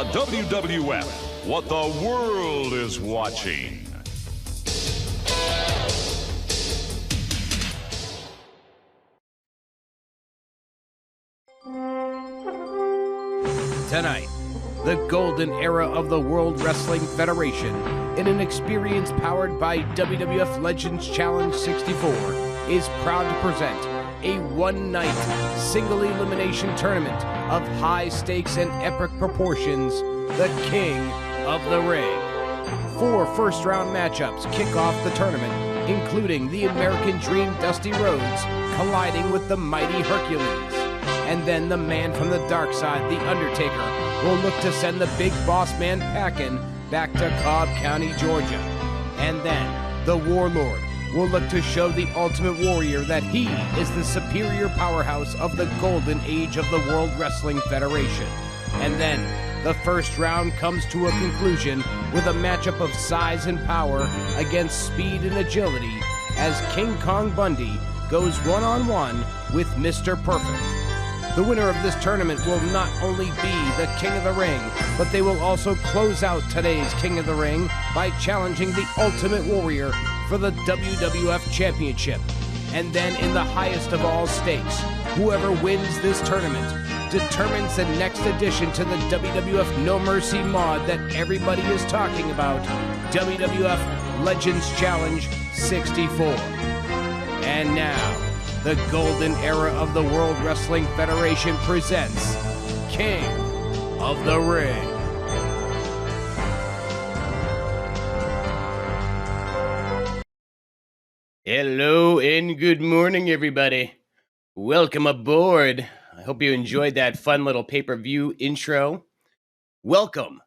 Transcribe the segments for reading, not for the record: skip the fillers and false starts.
The WWF, what the world is watching. Tonight, the golden era of the World Wrestling Federation, in an experience powered by WWF Legends Challenge 64, is proud to present a one-night single elimination tournament of high stakes and epic proportions, the King of the Ring. 4 first-round matchups kick off the tournament, including the American Dream Dusty Rhodes colliding with the mighty Hercules. And then the man from the dark side, the Undertaker, will look to send the big boss man packing back to Cobb County, Georgia. And then the Warlord will look to show the Ultimate Warrior that he is the superior powerhouse of the golden age of the World Wrestling Federation. And then the first round comes to a conclusion with a matchup of size and power against speed and agility as King Kong Bundy goes one-on-one with Mr. Perfect. The winner of this tournament will not only be the King of the Ring, but they will also close out today's King of the Ring by challenging the Ultimate Warrior for the WWF Championship. And then in the highest of all stakes, whoever wins this tournament determines the next addition to the WWF No Mercy mod that everybody is talking about, WWF Legends Challenge 64. And now, the golden era of the World Wrestling Federation presents King of the Ring. Hello and good morning, everybody. Welcome aboard. I hope you enjoyed that fun little pay-per-view intro. Welcome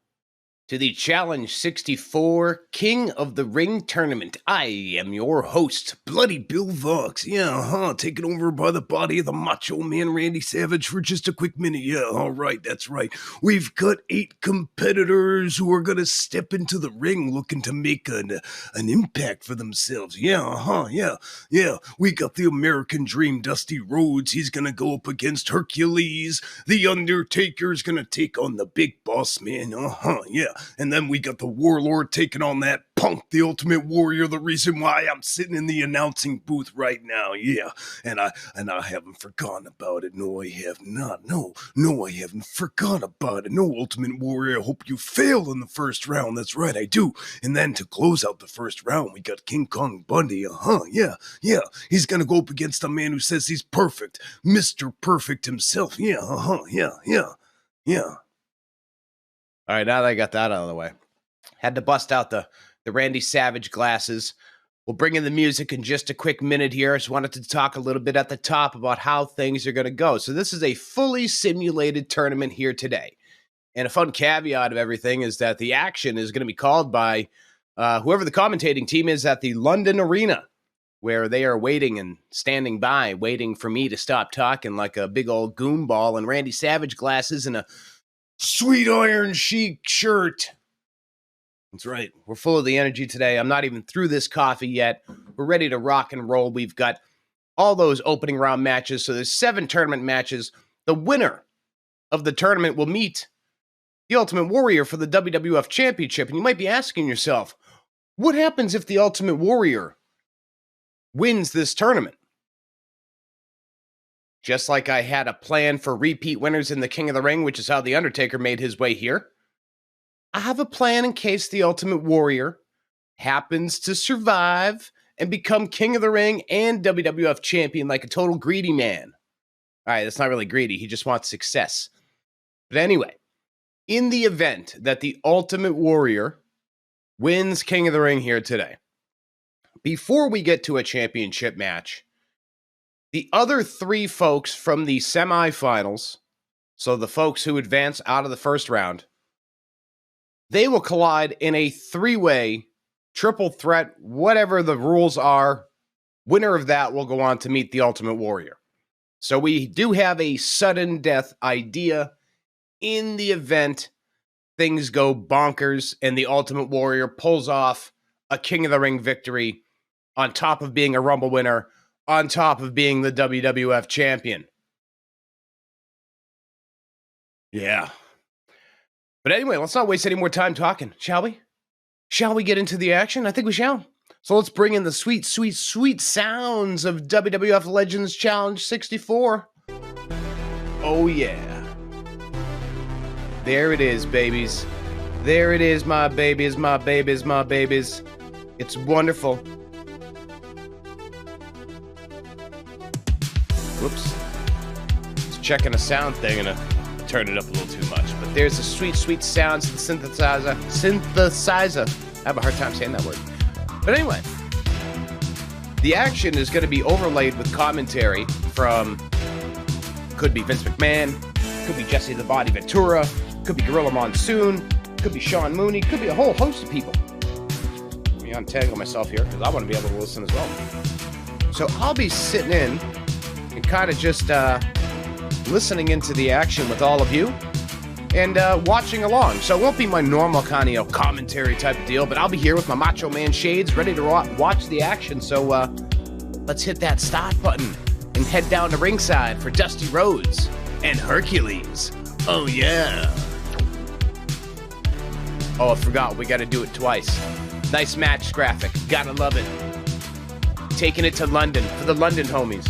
to the Challenge 64 King of the Ring Tournament. I am your host, Bloody Bill Vox. Taken over by the body of the Macho Man Randy Savage for just a quick minute. Alright, that's right. We've got 8 competitors who are gonna step into the ring looking to make an impact for themselves. We got the American Dream, Dusty Rhodes. He's gonna go up against Hercules. The Undertaker's gonna take on the Big Boss Man. And then we got the Warlord taking on that punk, the Ultimate Warrior, the reason why I'm sitting in the announcing booth right now. And I haven't forgotten about it. No, I have not. No, I haven't forgotten about it. No, Ultimate Warrior, I hope you fail in the first round. That's right, I do. And then to close out the first round, we got King Kong Bundy. He's gonna go up against a man who says he's perfect. Mr. Perfect himself. All right, now that I got that out of the way, had to bust out the Randy Savage glasses. We'll bring in the music in just a quick minute here. I just wanted to talk a little bit at the top about how things are going to go. So this is a fully simulated tournament here today. And a fun caveat of everything is that the action is going to be called by whoever the commentating team is at the London Arena, where they are waiting and standing by, waiting for me to stop talking like a big old goon ball and Randy Savage glasses and a sweet iron chic shirt. That's right. We're full of the energy today. I'm not even through this coffee yet. We're ready to rock and roll. We've got all those opening round matches. So there's 7 tournament matches. The winner of the tournament will meet the Ultimate Warrior for the WWF Championship. And you might be asking yourself, what happens if the Ultimate Warrior wins this tournament? Just like I had a plan for repeat winners in the King of the Ring, which is how The Undertaker made his way here, I have a plan in case the Ultimate Warrior happens to survive and become King of the Ring and WWF Champion like a total greedy man. All right, that's not really greedy. He just wants success. But anyway, in the event that the Ultimate Warrior wins King of the Ring here today, before we get to a championship match, the other 3 folks from the semifinals, so the folks who advance out of the first round, they will collide in a 3-way, triple threat, whatever the rules are. Winner of that will go on to meet the Ultimate Warrior. So we do have a sudden death idea in the event things go bonkers and the Ultimate Warrior pulls off a King of the Ring victory on top of being a Rumble winner, on top of being the WWF champion. Yeah. But anyway, let's not waste any more time talking, shall we? Shall we get into the action? I think we shall. So let's bring in the sweet, sweet, sweet sounds of WWF Legends Challenge 64. Oh, yeah. There it is, babies. There it is, my babies, my babies, my babies. It's wonderful. Whoops. Just checking a sound thing and I turned it up a little too much. But there's the sweet, sweet sounds of the synthesizer. I have a hard time saying that word. But anyway, the action is going to be overlaid with commentary from, could be Vince McMahon, could be Jesse the Body Ventura, could be Gorilla Monsoon, could be Sean Mooney, could be a whole host of people. Let me untangle myself here because I want to be able to listen as well. So I'll be sitting in and kind of just listening into the action with all of you and watching along. So it won't be my normal kind of commentary type of deal, but I'll be here with my Macho Man shades ready to watch the action. So let's hit that start button and head down to ringside for Dusty Rhodes and Hercules. Oh, yeah. Oh, I forgot. We got to do it twice. Nice match graphic. Gotta love it. Taking it to London for the London homies.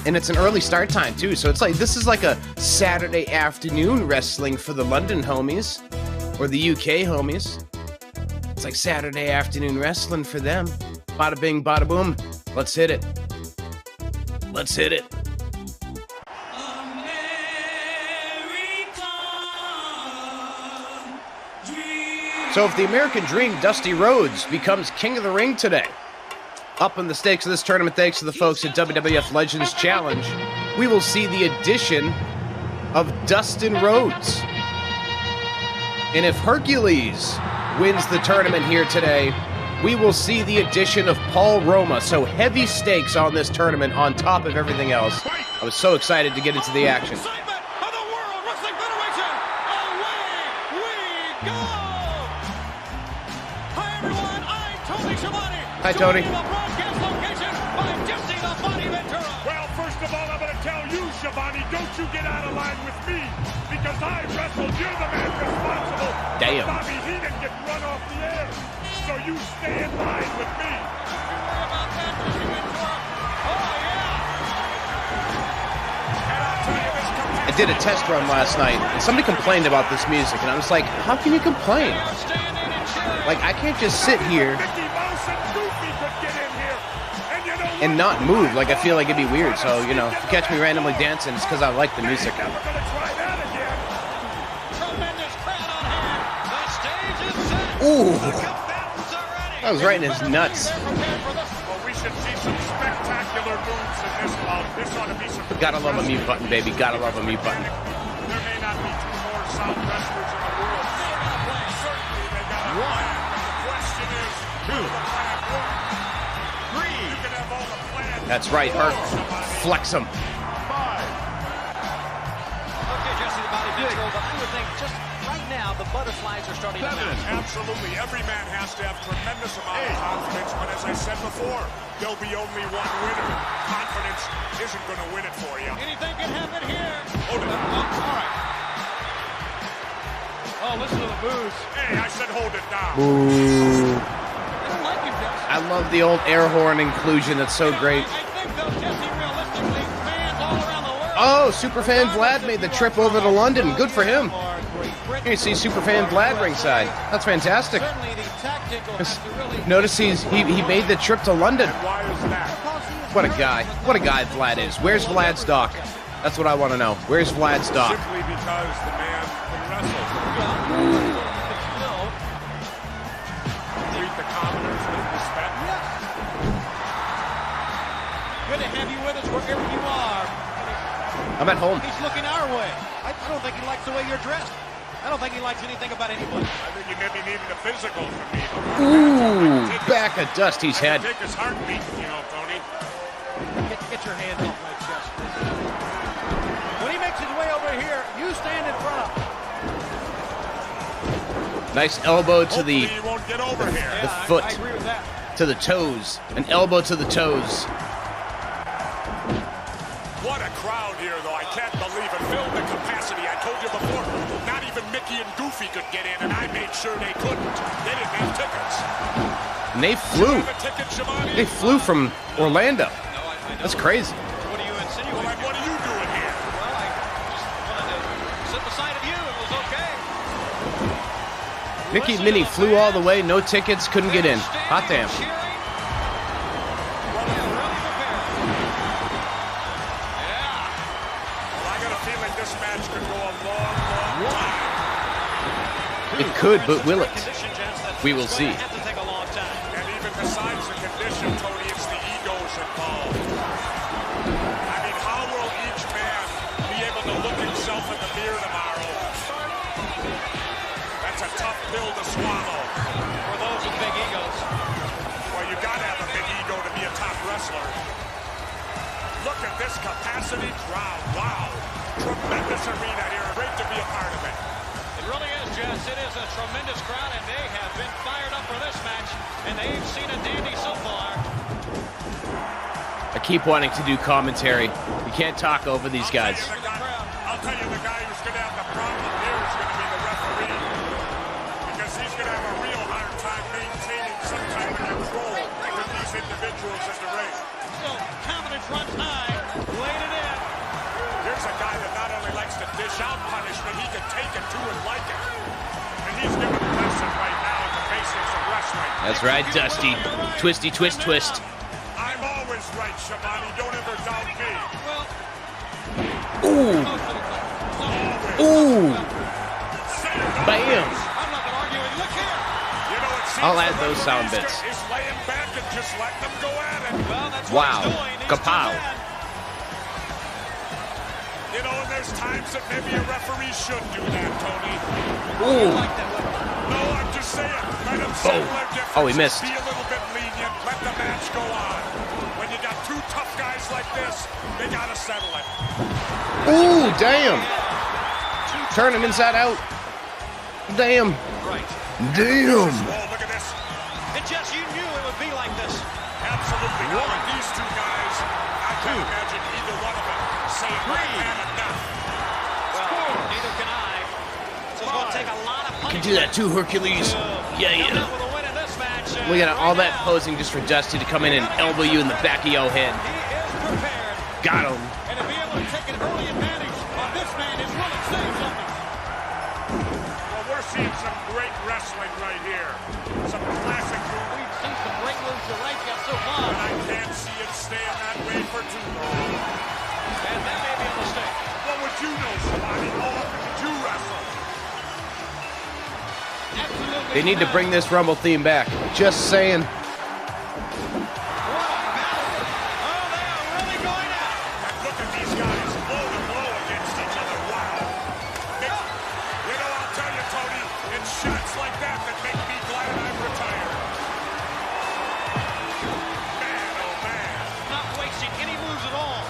And it's an early start time, too. So it's like, this is like a Saturday afternoon wrestling for the London homies. Or the UK homies. It's like Saturday afternoon wrestling for them. Bada bing, bada boom. Let's hit it. Let's hit it. So if the American Dream, Dusty Rhodes, becomes King of the Ring today, up in the stakes of this tournament, thanks to the folks at WWF Legends Challenge, we will see the addition of Dustin Rhodes. And if Hercules wins the tournament here today, we will see the addition of Paul Roma. So heavy stakes on this tournament on top of everything else. I was so excited to get into the action. Hi, Tony. Well, first of all, I'm going to tell you, Shabani, don't you get out of line with me, because I wrestled. You're the man responsible. Damn. Bobby Heenan get run off the air, so you stay in line with me. I did a test run last night, and somebody complained about this music, and I was like, how can you complain? Like, I can't just sit here and not move. Like, I feel like it'd be weird. So, you know, if you catch me randomly dancing, it's because I like the music. Ooh, that was right in his nuts. Well, we should see some spectacular moves in this bout. This ought to be some. Gotta love a mute button, baby. Gotta love a mute button. There may not be two more sound wrestlers in the world. Certainly they got one. The question is, two. Three. You can have all the plans. That's right, Herc. Flex him. Five. Okay, Jesse, the body control, but I would think just right now the butterflies are starting to mount. Absolutely. Every man has to have tremendous amount of confidence, but as I said before, there'll be only one winner. Confidence isn't going to win it for you. Anything can happen here. Hold it. All right. Oh, listen to the boos. Hey, I said hold it down. Ooh. I don't like you, Jesse. I love the old air horn inclusion. That's so great. I think, though, Jesse, realistically, fans all around the world. Oh, Superfan Vlad made the trip over to London. Good for him. Here you see Superfan Vlad ringside. That's fantastic. Certainly the tactical has to really... Notice he made the trip to London. Why is that? What a guy. What a guy Vlad is. Where's Vlad's doc? That's what I want to know. Where's Vlad's doc? Simply because the man can wrestle. Treat the commoners with respect. Good to have you with us wherever you are. I'm at home. He's looking our way. I don't think he likes the way you're dressed. I don't think he likes anything about anybody. I think he maybe needed a physical from me. Ooh, back of Dusty's head. Take his heartbeat, you know, Tony. Get your hand off my chest. When he makes his way over here, you stand in front of him. Nice elbow to the Hopefully he won't get over here. the foot. I agree with that. To the toes. An elbow to the toes. What a crowd here, though. I can't believe it. Filled the capacity. I told you before, not even Mickey and Goofy could get in, and I made sure they couldn't. They didn't have tickets. And they flew. Ticket, they flew from Orlando. No, I That's crazy. What are you insinuating? Well, what are you doing here? Well, I just wanted to sit beside of you. It was okay. Mickey and Minnie flew all the way. No tickets. Couldn't get in. Hot damn. It could, but will it? We will see. And even besides the condition, Tony, it's the egos involved. I mean, how will each man be able to look himself in the mirror tomorrow? That's a tough pill to swallow. For those with big egos. Well, you got to have a big ego to be a top wrestler. Look at this capacity crowd. Wow. Tremendous arena here. Great to be a part of it. It really is, Jess. It is a tremendous crowd, and they have been fired up for this match, and they've seen a dandy so far. I keep wanting to do commentary. You can't talk over these guys. I'll tell you the guy who's going to have the problem here is going to be the referee, because he's going to have a real hard time maintaining some kind of control with these individuals in the ring. Still, confidence runs high. Laid it in. Here's a guy that not only likes to dish out punishment, he can take it too and like it. And he's giving a lesson right now in the basics of wrestling. That's right, Dusty. Twisty, twist, twist. I'm always right, Shamani. Don't ever doubt me. Ooh. Ooh. Bam. I'm not going to argue with you. Look here. You know, it seems I'll add those sound the bits. is laying back and just letting them go at it. Well, that's what Wow. he's doing. He's Kapow. too bad. You know, and there's times that maybe a referee should do that, Tony. Ooh. No, I'm just saying, let them settle their differences. Oh, he missed. Be a little bit lenient. Let the match go on. When you got two tough guys like this, they got to settle it. Ooh, damn. Turn him inside out. Damn. Right. Damn. Oh, look at this. And Jess, you knew it would be like this. Absolutely. Now, with these two guys, I can't imagine either one of them saying, right, man, enough. Well, neither can I. So it's going to take a lot of punishment. Can do that too, Hercules. Yeah, Come yeah. out with a win in this match. Look at all that now, posing just for Dusty to come in and elbow you in the back of your head. He is prepared. Got him. And to be able to take an early advantage on this man is really saying something. Well, we're seeing some great wrestling right here. Some classic moves. We've seen some great moves to right yet so far. And I can't see it staying that way for too long. And that may be a mistake. What would you know, somebody? How often did you wrestle? Absolutely. They need to bring this Rumble theme back. Just saying. What a battle. Oh, they are really going at it. And look at these guys blow to blow against each other. Wow. You know, I'll tell you, Tony, it's shots like that that make me glad I'm retired. Man, oh man. Not wasting any moves at all.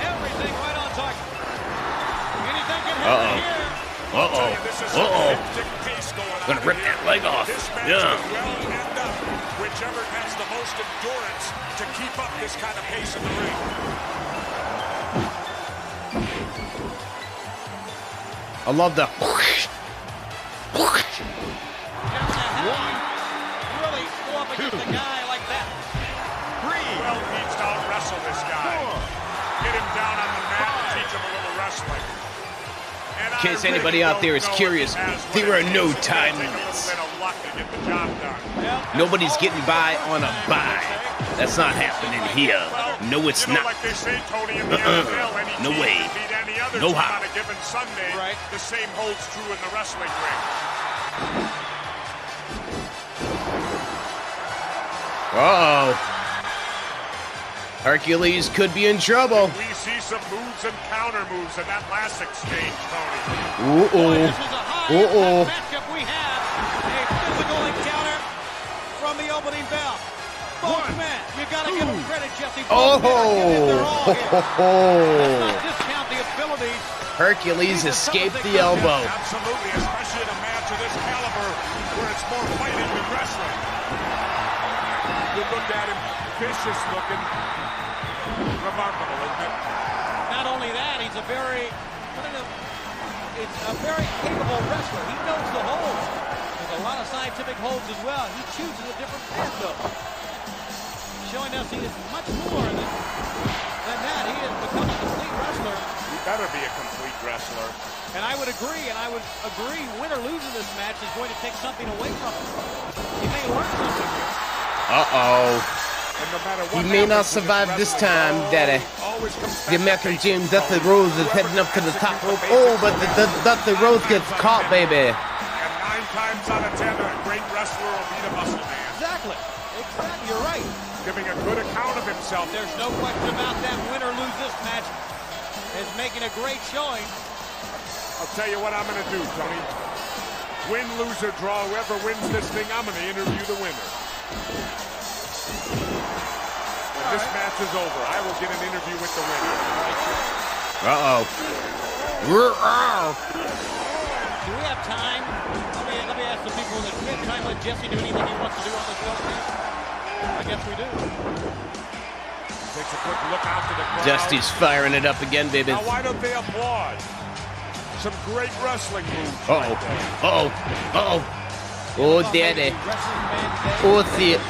Everything right on target. Anything can happen here. Uh-oh. This is Uh-oh. a hectic pace going on Gonna rip here. that leg off. This match Yeah. could well end up whichever has the most endurance to keep up this kind of pace in the ring. I love the. Really go up against a guy like that. Well needs to out-wrestle this guy. Get him down on the mat and teach him a little wrestling. And In case anybody out there is curious, there are no time limits. Nobody's getting by on a bye. That's not happening here. No, it's not. Like they say, Tony, in the NFL, any No team way. can beat any other No team how. on a given Sunday. Right. The same holds true in the wrestling ring. Uh-oh. Hercules could be in trouble. We see some moves and counter moves in that last exchange, Tony. Uh-oh. This is a high matchup we have. A physical encounter from the opening bell. Both men, you got to give them credit, Jesse. Both men are giving their all here. Let's not discount the abilities. Hercules escaped the elbow. Absolutely, especially in a match of this caliber where it's more fighting than wrestling. You look at him, vicious looking. Remarkable, isn't it? a very capable wrestler. He knows the holds. There's a lot of scientific holds as well. He chooses a different path, though. Showing us he is much more than that. He has become a complete wrestler. He better be a complete wrestler. And I would agree, win or lose in this match is going to take something away from him. He may learn something here. Uh-oh. No he may not survive this time, Daddy. The American Dream, Dustin Rhodes is heading up to the top rope. Oh, but the Dustin Rhodes gets caught, baby. And 9 times out of 10, a great wrestler will beat a muscle man. Exactly. You're right. Giving a good account of himself. There's no question about that. Win or lose this match is making a great showing. I'll tell you what I'm going to do, Tony. Win, lose, or draw, whoever wins this thing, I'm going to interview the winner. When this match is over, I will get an interview with the winner. Uh-oh. Do we have time? Let me ask the people, do we have time to let Jesse do anything he wants to do on the show? I guess we do. Takes a quick look out to the crowd. Dusty's firing it up again, baby. Now, why don't they applaud? Some great wrestling moves. Oh, Daddy. Oh,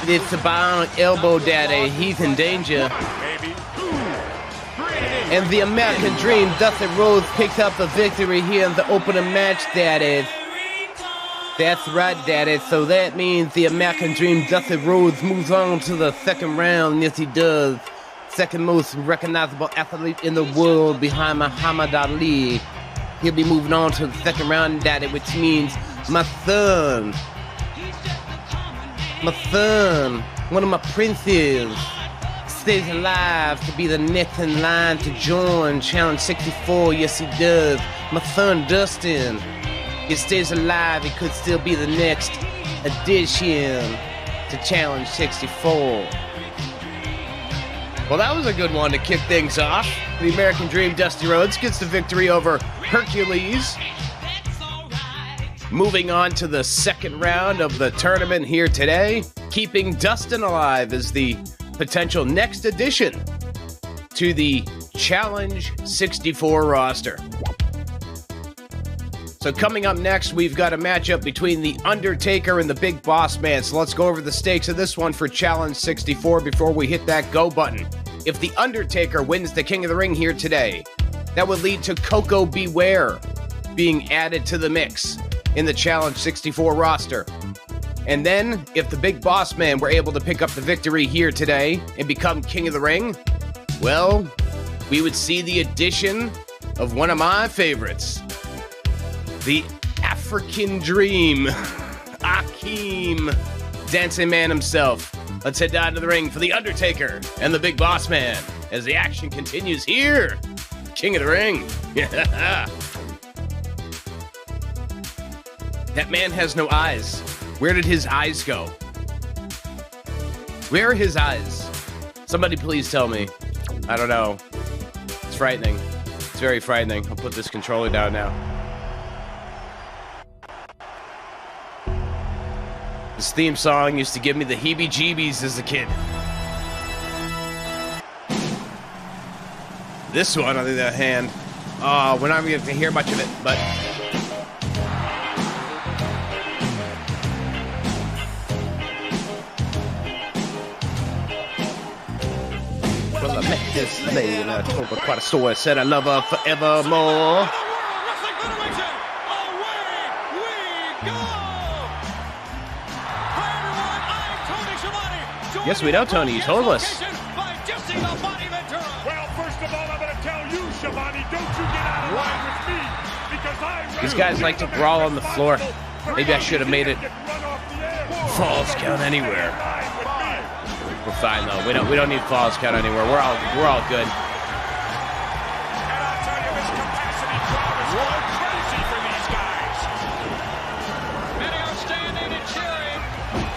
it's the bionic elbow, Daddy. He's in danger. Maybe. And the American Dream, Dustin Rhodes, picks up the victory here in the opening match, Daddy. That's right, Daddy. So that means the American Dream, Dustin Rhodes, moves on to the second round. Yes, he does. Second most recognizable athlete in the world behind Muhammad Ali. He'll be moving on to the second round, Daddy, which means my son, one of my princes, stays alive to be the next in line to join Challenge 64. Yes, he does. My son, Dustin, he stays alive. He could still be the next addition to Challenge 64. Well, that was a good one to kick things off. The American Dream, Dusty Rhodes, gets the victory over Hercules. Moving on to the second round of the tournament here today. Keeping Dustin alive is the potential next addition to the Challenge 64 roster. So coming up next, we've got a matchup between the Undertaker and the Big Boss Man. So let's go over the stakes of this one for Challenge 64 before we hit that go button. If the Undertaker wins the King of the Ring here today, that would lead to Koko Ware being added to the mix in the Challenge 64 roster. And then, if the Big Boss Man were able to pick up the victory here today and become King of the Ring, well, we would see the addition of one of my favorites, the African Dream, Akeem, Dancing Man himself. Let's head down to the ring for the Undertaker and the Big Boss Man as the action continues here. King of the Ring. Yeah. That man has no eyes. Where did his eyes go? Where are his eyes? Somebody please tell me. I don't know. It's frightening. It's very frightening. I'll put this controller down now. This theme song used to give me the heebie-jeebies as a kid. This one, on the other hand, we're not going to hear much of it, but... Well, I met this lady and I told her quite a story. I said I love her forevermore. Yes, we know, Tony. You told us. Well, first of all, I'm going to tell you, Shabani, don't you get out of line with me, because I... These guys like to brawl on the floor. Maybe I should have made it falls count anywhere. We're fine though. We don't need falls count anywhere. We're all good. And I'll tell you, this capacity crowd is going crazy for these guys. Many are standing and cheering.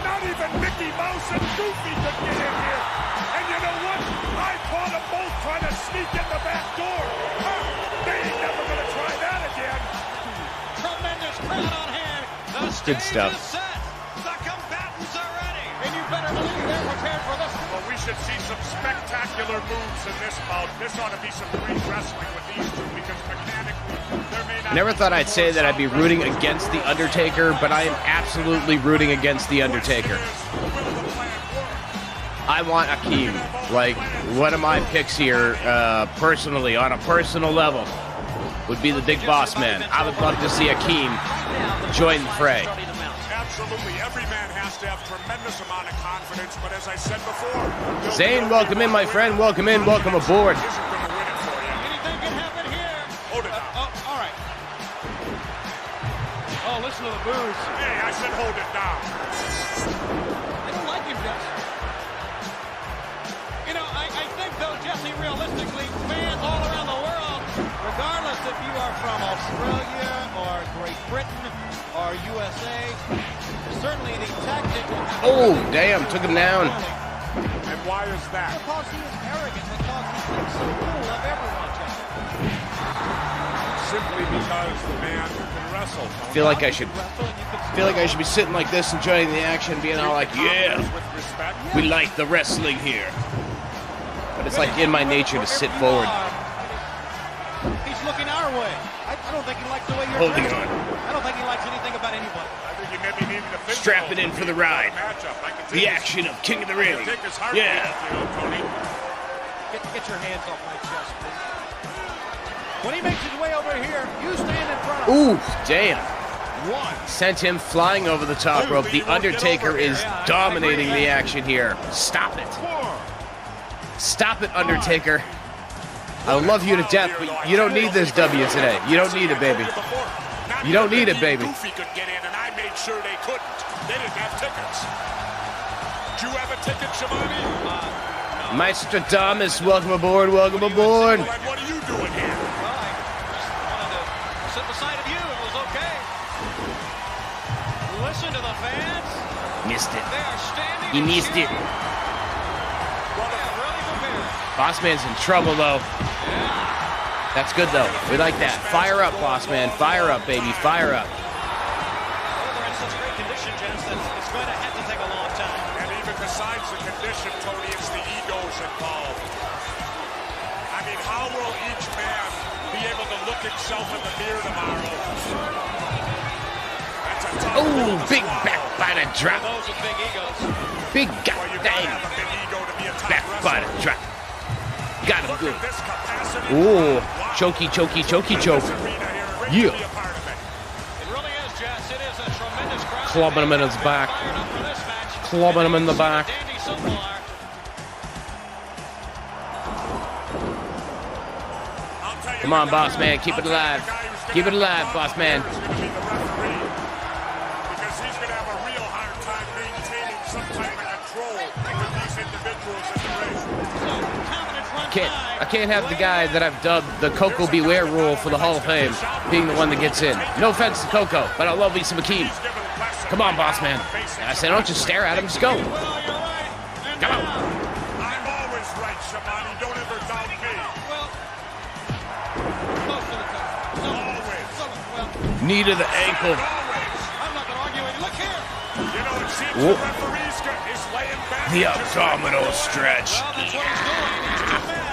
Not even Mickey Mouse and Goofy could get in here. And you know what? I caught them both trying to sneak in the back door. They ain't never going to try that again. Tremendous crowd on hand. The Good stuff. stage is set. The combatants are ready. And you better believe they're prepared for this. Well, we should see some spectacular spectacular moves in this bout. This ought to be some great wrestling with these two because mechanically there may not. Never thought I'd say that I'd be rooting against the Undertaker, but I am absolutely rooting against the Undertaker. I want Akeem. Like, one of my picks here, personally, on a personal level, would be the Big Boss Man. I would love to see Akeem join the fray. Absolutely. Every man has to have tremendous amount of confidence, but as I said before... Zane, welcome in, my friend. Welcome in. Welcome aboard. Anything can happen here. Hold it down. All right. Oh, listen to the boos. Hey, I said hold it down. I don't like him, Jesse. You know, I think, though, Jesse, realistically, fans all around the world, regardless if you are from Australia or Great Britain or USA, certainly the tactic will have... Oh, damn. Took him down. And why is that? Because he is arrogant, because he thinks so little of everyone, Jesse. Simply because the man can wrestle. I feel like I should be sitting like this, enjoying the action, being all like, yeah, we like the wrestling here. But it's like in my nature to sit forward. He's looking our way. I don't think he likes the way you're Holding dressed. on. I don't think he likes anything about anybody. I think you maybe needed a physical. Strap it in for the ride. The action of King of the Ring. Yeah. Get your hands off my chest, please. When he makes his way over here, you stand in front of him. Ooh, damn. Sent him flying over the top rope. The Undertaker is dominating the action here. Stop it. Stop it, Undertaker. I love you to death, but you don't need this W today. You don't need it, baby. You don't need it, baby. Goofy could get in, and I made sure they couldn't. They didn't have tickets. Do you have a ticket, Shivani? Maestro Thomas, welcome aboard, welcome aboard. What are you doing here? Well, I just wanted to sit beside of you. It was okay. Listen to the fans. Missed it. They are standing. He missed it. Really prepared. Boss Man's in trouble, though. That's good, though. We like that. Fire up, Boss Man. Fire up, baby. Fire up. Well, they're in such great condition, gents, that it's going to have to take a long time. And even besides the condition, Tony, it's the egos involved. I mean, how will each man be able to look himself in the mirror tomorrow? That's a tough Oh, big backbiter drop. Those with big egos. Big Well, you gotta goddamn have a big ego to be a top backbiter wrestler. drop. Got him Look good. at this capacity. Ooh, chokey, chokey, chokey, choke. Yeah. It really is, Jess. It is a tremendous crowd. Clubbing him in his back. Fired up for this match. Clubbing him in the back. Dandy so far. Come on, Boss Man. Keep it alive. Keep it alive, Boss Man. Because he's going to have a real hard time maintaining some type of control with these individuals in the ring. I can't have the guy that I've dubbed the Koko Beware rule for the Hall of Fame being the one that gets in. No offense to Koko, but I love me some Akeem. Come on, Boss Man. I said, don't just stare at him, just go. Well, you're right. And Come on. I'm always right, Shivani. Don't ever doubt me. Well, most of the time. Always. Knee to the ankle. I'm not going to argue with you. Look here. You know, it seems Whoop. the referee's is laying back. The abdominal stretch. Well, that's what he's doing. He's too bad.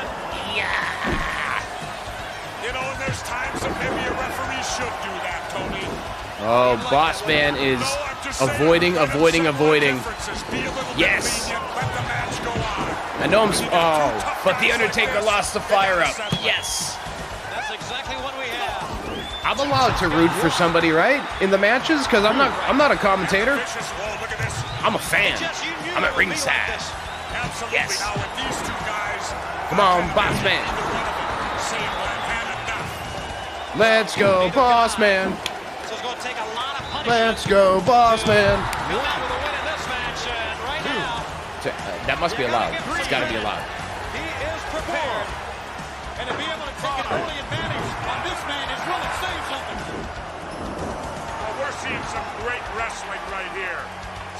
You know, and there's times that maybe a referee should do that, Tony. Oh, Boss Man is avoiding. Yes. I know I'm. Oh, but the Undertaker lost the fire up. Yes. That's exactly what we have. I'm allowed to root for somebody, right? In the matches, because I'm not a commentator. I'm a fan. I'm at ringside. Yes. Come on, Boss Man. Let's go, Boss Man. So it's going to take a lot of punishment. Let's go, Boss Man. Come out with a win in this match, and right now, That must be allowed. It's got to be allowed. he is prepared. And to be able to take an early advantage on this man is really saying something. Well, we're seeing some great wrestling right here.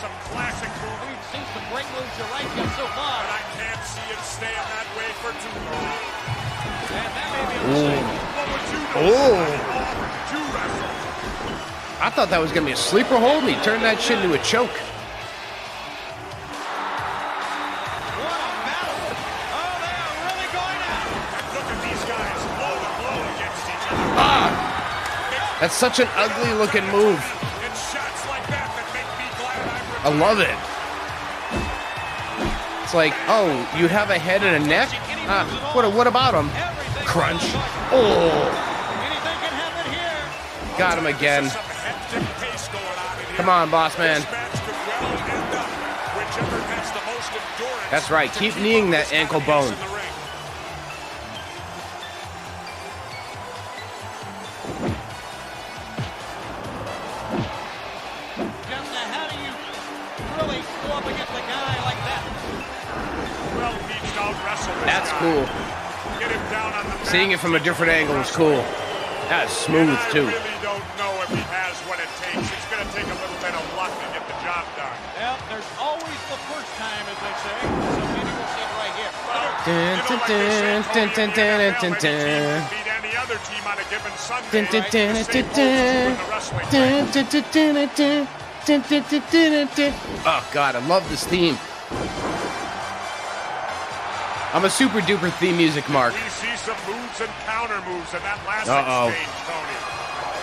Some classic moves. We've seen some great moves, you're right, Jeff, so far. But I can't see it staying that way for too long. And that may be a mistake. What would you do? Oh. Would you wrestle? I thought that was going to be a sleeper hold, and he turned that shit into a choke. What a battle. Oh, they are Look at these guys blow to blow against each other. Ah! That's such an ugly looking move. It's shots like that that make me glad I I'm love it. It's like, oh, you have a head and a neck? What about him? Crunch. Oh. Anything can happen here. Got him again. some hectic pace going on in here. Come on, boss man. This match could well end up whichever has the most endurance. That's right. to Keep keep kneeing up that this ankle kind of pace bone. in the ring. Now, how do you really go up against a guy like that? Well, he's out-wrestled this That's guy. cool. Get him down on the mat. Seeing it from a different angle is cool. That's smooth, And too. I really don't know if he has what it takes. It's going to take a little bit of luck to get the job done. Well, there's always the first time, as they say. So maybe we'll see it right here. Well, you know, like they say, Tony, in the NFL, any team can beat any other team on a given Sunday. Right? The same holds true in the wrestling ring. Oh, God, I love this theme. I'm a super duper theme music mark. We see some moves and counter moves in that last Uh-oh. exchange, Tony.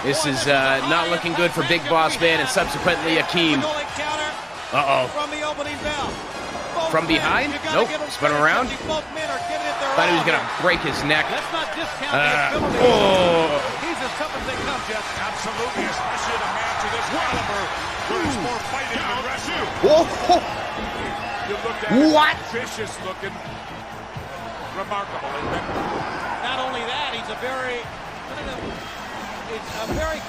This is not looking good for Big Boss Man and subsequently Akeem. Uh-oh. From the opening bell. From behind? Nope. Spun around. Thought he was going to break his neck. Let's not discount the ability. Oh. He's as tough as they come, Jeff. Absolutely, especially in a match of this caliber where it's more fighting than wrestling. Whoa. You look at it, What? vicious looking. Remarkable, isn't it? Not only that, he's a very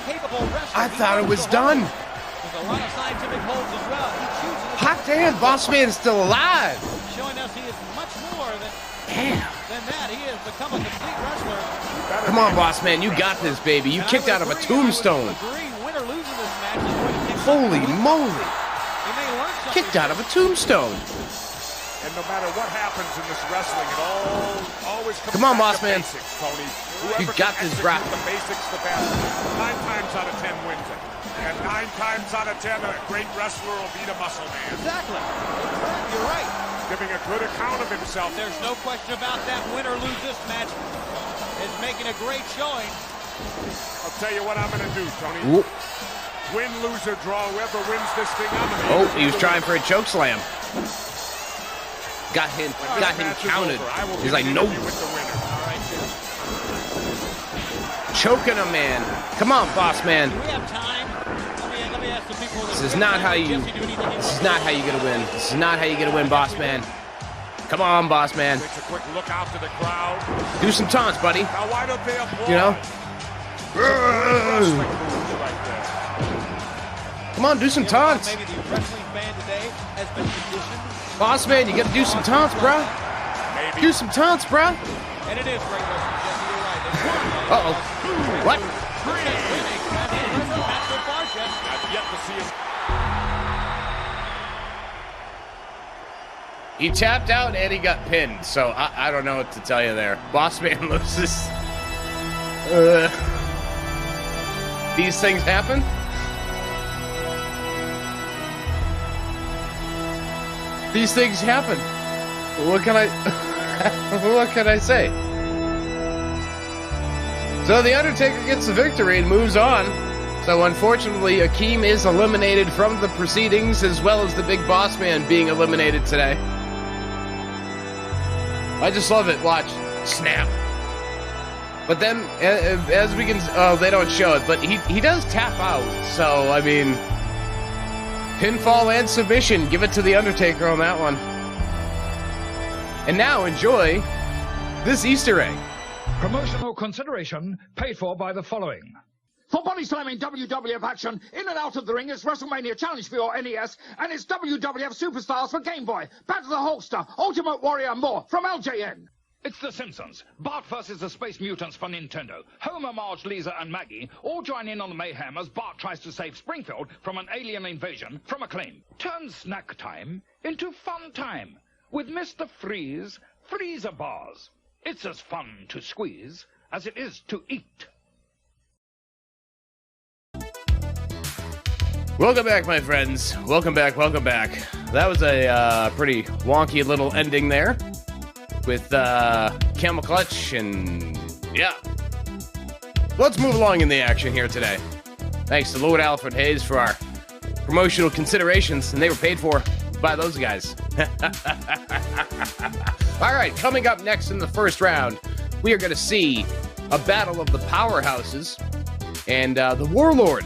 capable wrestler. I thought it was done. There's a lot of scientific holds as well. He chooses Hot damn, Boss Man's still alive. showing us he is much more than that. He has become a complete wrestler. Come on, Boss Man, you got this, baby. You kicked out of a tombstone. Win or lose in this match is going to take Holy moly. He may learn something. Kicked out of a tombstone. And no matter what happens in this wrestling, it always comes Come on, back boss to man. basics, Tony. You Whoever got can this, execute bro. the basics the best. 9 times out of 10 wins it. And 9 times out of 10, a great wrestler will beat a muscle man. Exactly. You're right. Giving a good account of himself. There's no question about that. Win or lose this match is making a great showing. I'll tell you what I'm going to do, Tony. Ooh. Win, lose, or draw, whoever wins this thing, I'm going to Oh, he was trying for a choke slam. Got him counted. He's like, nope. Choking a man. Come on, boss man. Do we have time? Let me ask the people. This is not how you gonna win. This is not how you gonna win, boss man. Come on, boss man. Takes a quick look out to the crowd. Do some taunts, buddy. Now, why don't they applaud? You know? Wrestling moves right there. Come on, do some taunts. Maybe the wrestling fan today has been conditioned. Boss man, you gotta do some taunts, bruh. Maybe. Do some taunts, bruh. And it is great wrestling, Jesse. You're right. Uh-oh. What? I've yet to see him. He tapped out and he got pinned, so I don't know what to tell you there. Boss man loses. These things happen? These things happen. What can I what can I say? So the Undertaker gets the victory and moves on. So unfortunately, Akeem is eliminated from the proceedings, as well as the Big Boss Man being eliminated today. I just love it. Watch. Snap. But then, as we can... Oh, they don't show it, but he does tap out. So, I mean... Pinfall and submission. Give it to the Undertaker on that one. And now, enjoy this Easter egg. Promotional consideration paid for by the following. For body slamming WWF action, in and out of the ring, it's WrestleMania Challenge for your NES, and it's WWF Superstars for Game Boy. Battle the Hulkster, Ultimate Warrior, and more from LJN. It's The Simpsons. Bart versus the Space Mutants for Nintendo. Homer, Marge, Lisa, and Maggie all join in on the mayhem as Bart tries to save Springfield from an alien invasion from Acclaim. Turn snack time into fun time with Mr. Freeze Freezer Bars. It's as fun to squeeze as it is to eat. Welcome back, my friends. Welcome back, welcome back. That was a pretty wonky little ending there with camel clutch, and yeah. Let's move along in the action here today. Thanks to Lord Alfred Hayes for our promotional considerations, and they were paid for by those guys. All right, coming up next in the first round, we are going to see a battle of the powerhouses and the Warlord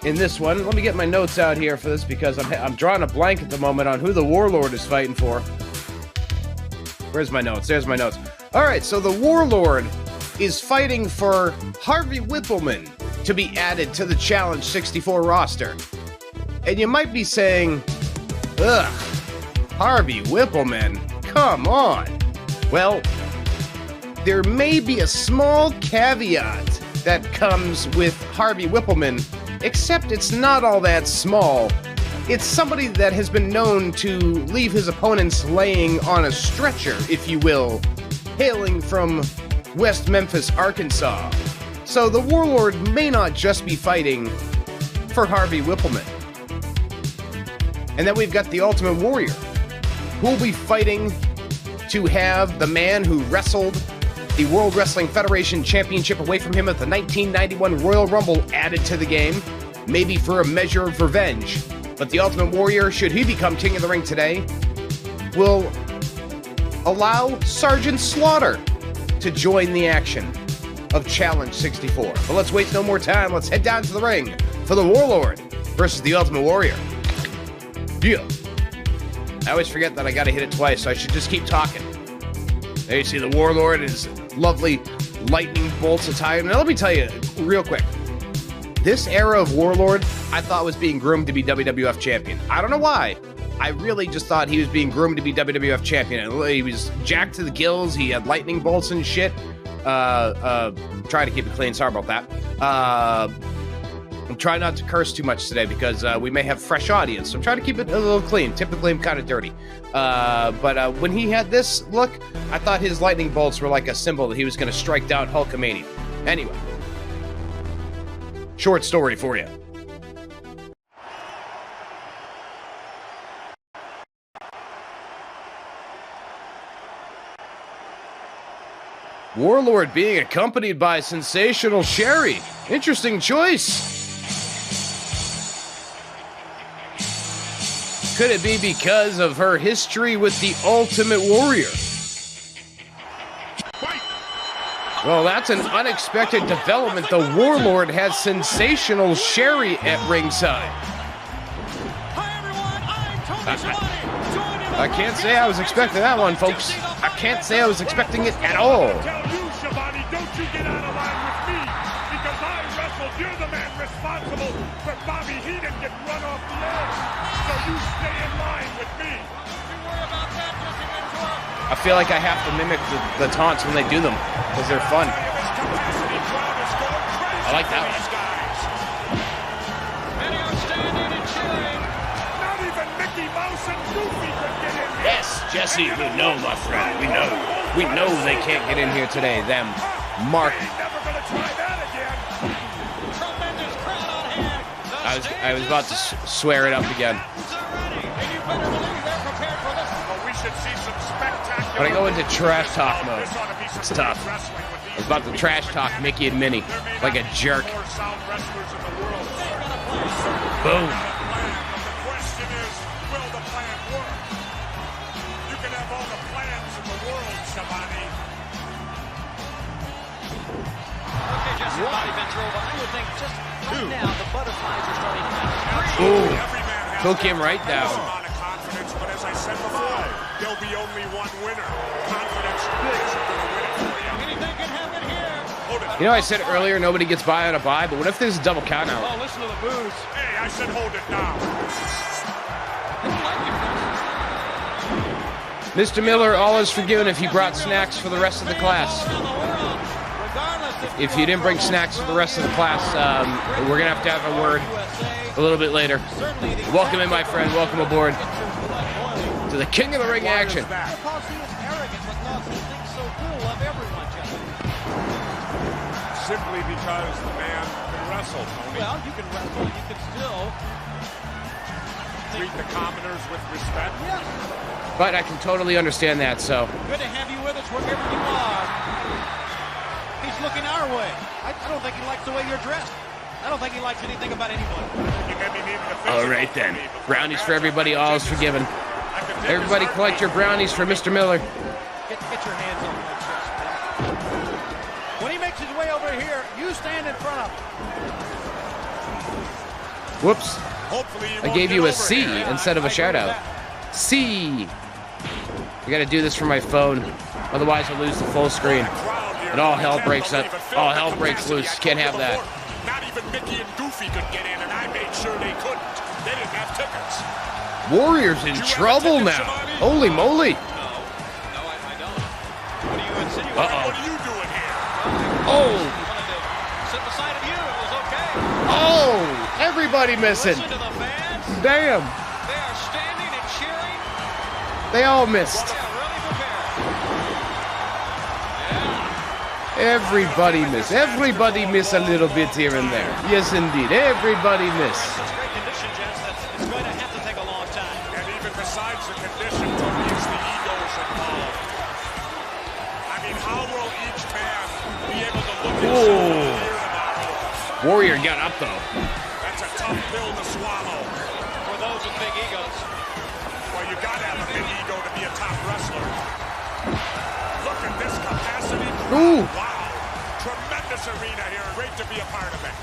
in this one. Let me get my notes out here for this because I'm drawing a blank at the moment on who the Warlord is fighting for. Where's my notes? There's my notes. All right, so the Warlord is fighting for Harvey Wippleman to be added to the Challenge 64 roster. And you might be saying, ugh, Harvey Wippleman, come on. Well, there may be a small caveat that comes with Harvey Wippleman, except it's not all that small. It's somebody that has been known to leave his opponents laying on a stretcher, if you will, hailing from West Memphis, Arkansas. So the Warlord may not just be fighting for Harvey Wippleman. And then we've got the Ultimate Warrior, who will be fighting to have the man who wrestled the World Wrestling Federation Championship away from him at the 1991 Royal Rumble added to the game, maybe for a measure of revenge. But the Ultimate Warrior, should he become King of the Ring today, will allow Sergeant Slaughter to join the action of Challenge 64. But let's waste no more time. Let's head down to the ring for the Warlord versus the Ultimate Warrior. Yeah. I always forget that I gotta hit it twice, so I should just keep talking. There you see the Warlord in his lovely lightning bolts attire. Now let me tell you real quick. This era of Warlord, I thought was being groomed to be WWF Champion. I don't know why. I really just thought he was being groomed to be WWF Champion. He was jacked to the gills. He had lightning bolts and shit. Try to keep it clean. Sorry about that. I'm trying not to curse too much today because we may have fresh audience. So I'm trying to keep it a little clean. Typically, I'm kind of dirty. But when he had this look, I thought his lightning bolts were like a symbol that he was going to strike down Hulkamania. Anyway, short story for you. Warlord being accompanied by Sensational Sherry. Interesting choice. Could it be because of her history with the Ultimate Warrior? Well, that's an unexpected development. The Warlord has Sensational Sherry at ringside. I can't say I was expecting that one, folks. I can't say I was expecting it at all. Tell you, Shabani, don't you get out of line with me, because I wrestled. You're the man responsible for Bobby Heenan getting run off the edge. So you stay in line with me. I feel like I have to mimic the taunts when they do them, because they're fun. I like that one. Not even Mickey Mouse and Goofy could get in here. Yes, Jesse, we know, my friend. We know. We know they can't get in here today. Them, Mark. Never gonna try that again. Tremendous crowd on hand. I was about to swear it up again. We should see some spectacular. When I go into trash talk mode, it's tough. I was about to trash talk Mickey and Minnie like a jerk. Boom. The question is, will the plan work? You can have all the plans in the world, Shabani. Okay, Jesse, body been through, but I would think just right now the butterflies are starting to happen. Ooh. Every man has Took him right down. a lot of confidence, but as I said before, there'll be only one winner. Confidence isn't going to win it for you. Anything can happen here. Hold it. You know, I said earlier nobody gets by on a bye, but what if there's a double count out? Oh, listen to the boos. Hey, I said hold it now. Mr. Miller, all is forgiven if he brought snacks for the rest of the class. If you didn't bring snacks for the rest of the class, we're going to have a word a little bit later. Welcome in, my friend. Welcome aboard to the King of the Ring action. Simply because the man can wrestle, Tony. Well, you can wrestle, you can still treat the commoners with respect. Yes. But I can totally understand that, so. Good to have you with us wherever you are. He's looking our way. I don't think he likes the way you're dressed. I don't think he likes anything about anyone. All right, then. Brownies for everybody. All is forgiven. Everybody collect your brownies for Mr. Miller. Get your hands on my chest, man. When he makes his way over here, you stand in front of him. Whoops. I gave you a C instead of a shout-out. C. I gotta do this from my phone. Otherwise, I'll lose the full screen. And all hell breaks up. All hell breaks loose. Can't have that. Not even Mickey and Goofy could get in, and I made sure they couldn't. They didn't have tickets. Warrior's in trouble now. Holy moly. No, I don't. What are you insinuating? Uh-oh. What are you doing here? Oh. I wanted to sit beside of you. It was okay. Oh. Everybody missing. Listen to the fans. Damn. They are standing and cheering. They all missed. They're really prepared. Everybody miss. Everybody miss a little bit here and there. Yes, indeed. Everybody miss. Such great condition, gents, that it's going to have to take a long time. And even besides the condition, Tony, it's the egos involved. I mean, how will each man be able to look himself in the mirror tomorrow? Warrior got up, though. That's a tough pill to swallow. For those with big egos. Well, you got to have a big ego to be a top wrestler. Look at this capacity. Ooh. Wow. Tremendous arena here. Great to be a part of it.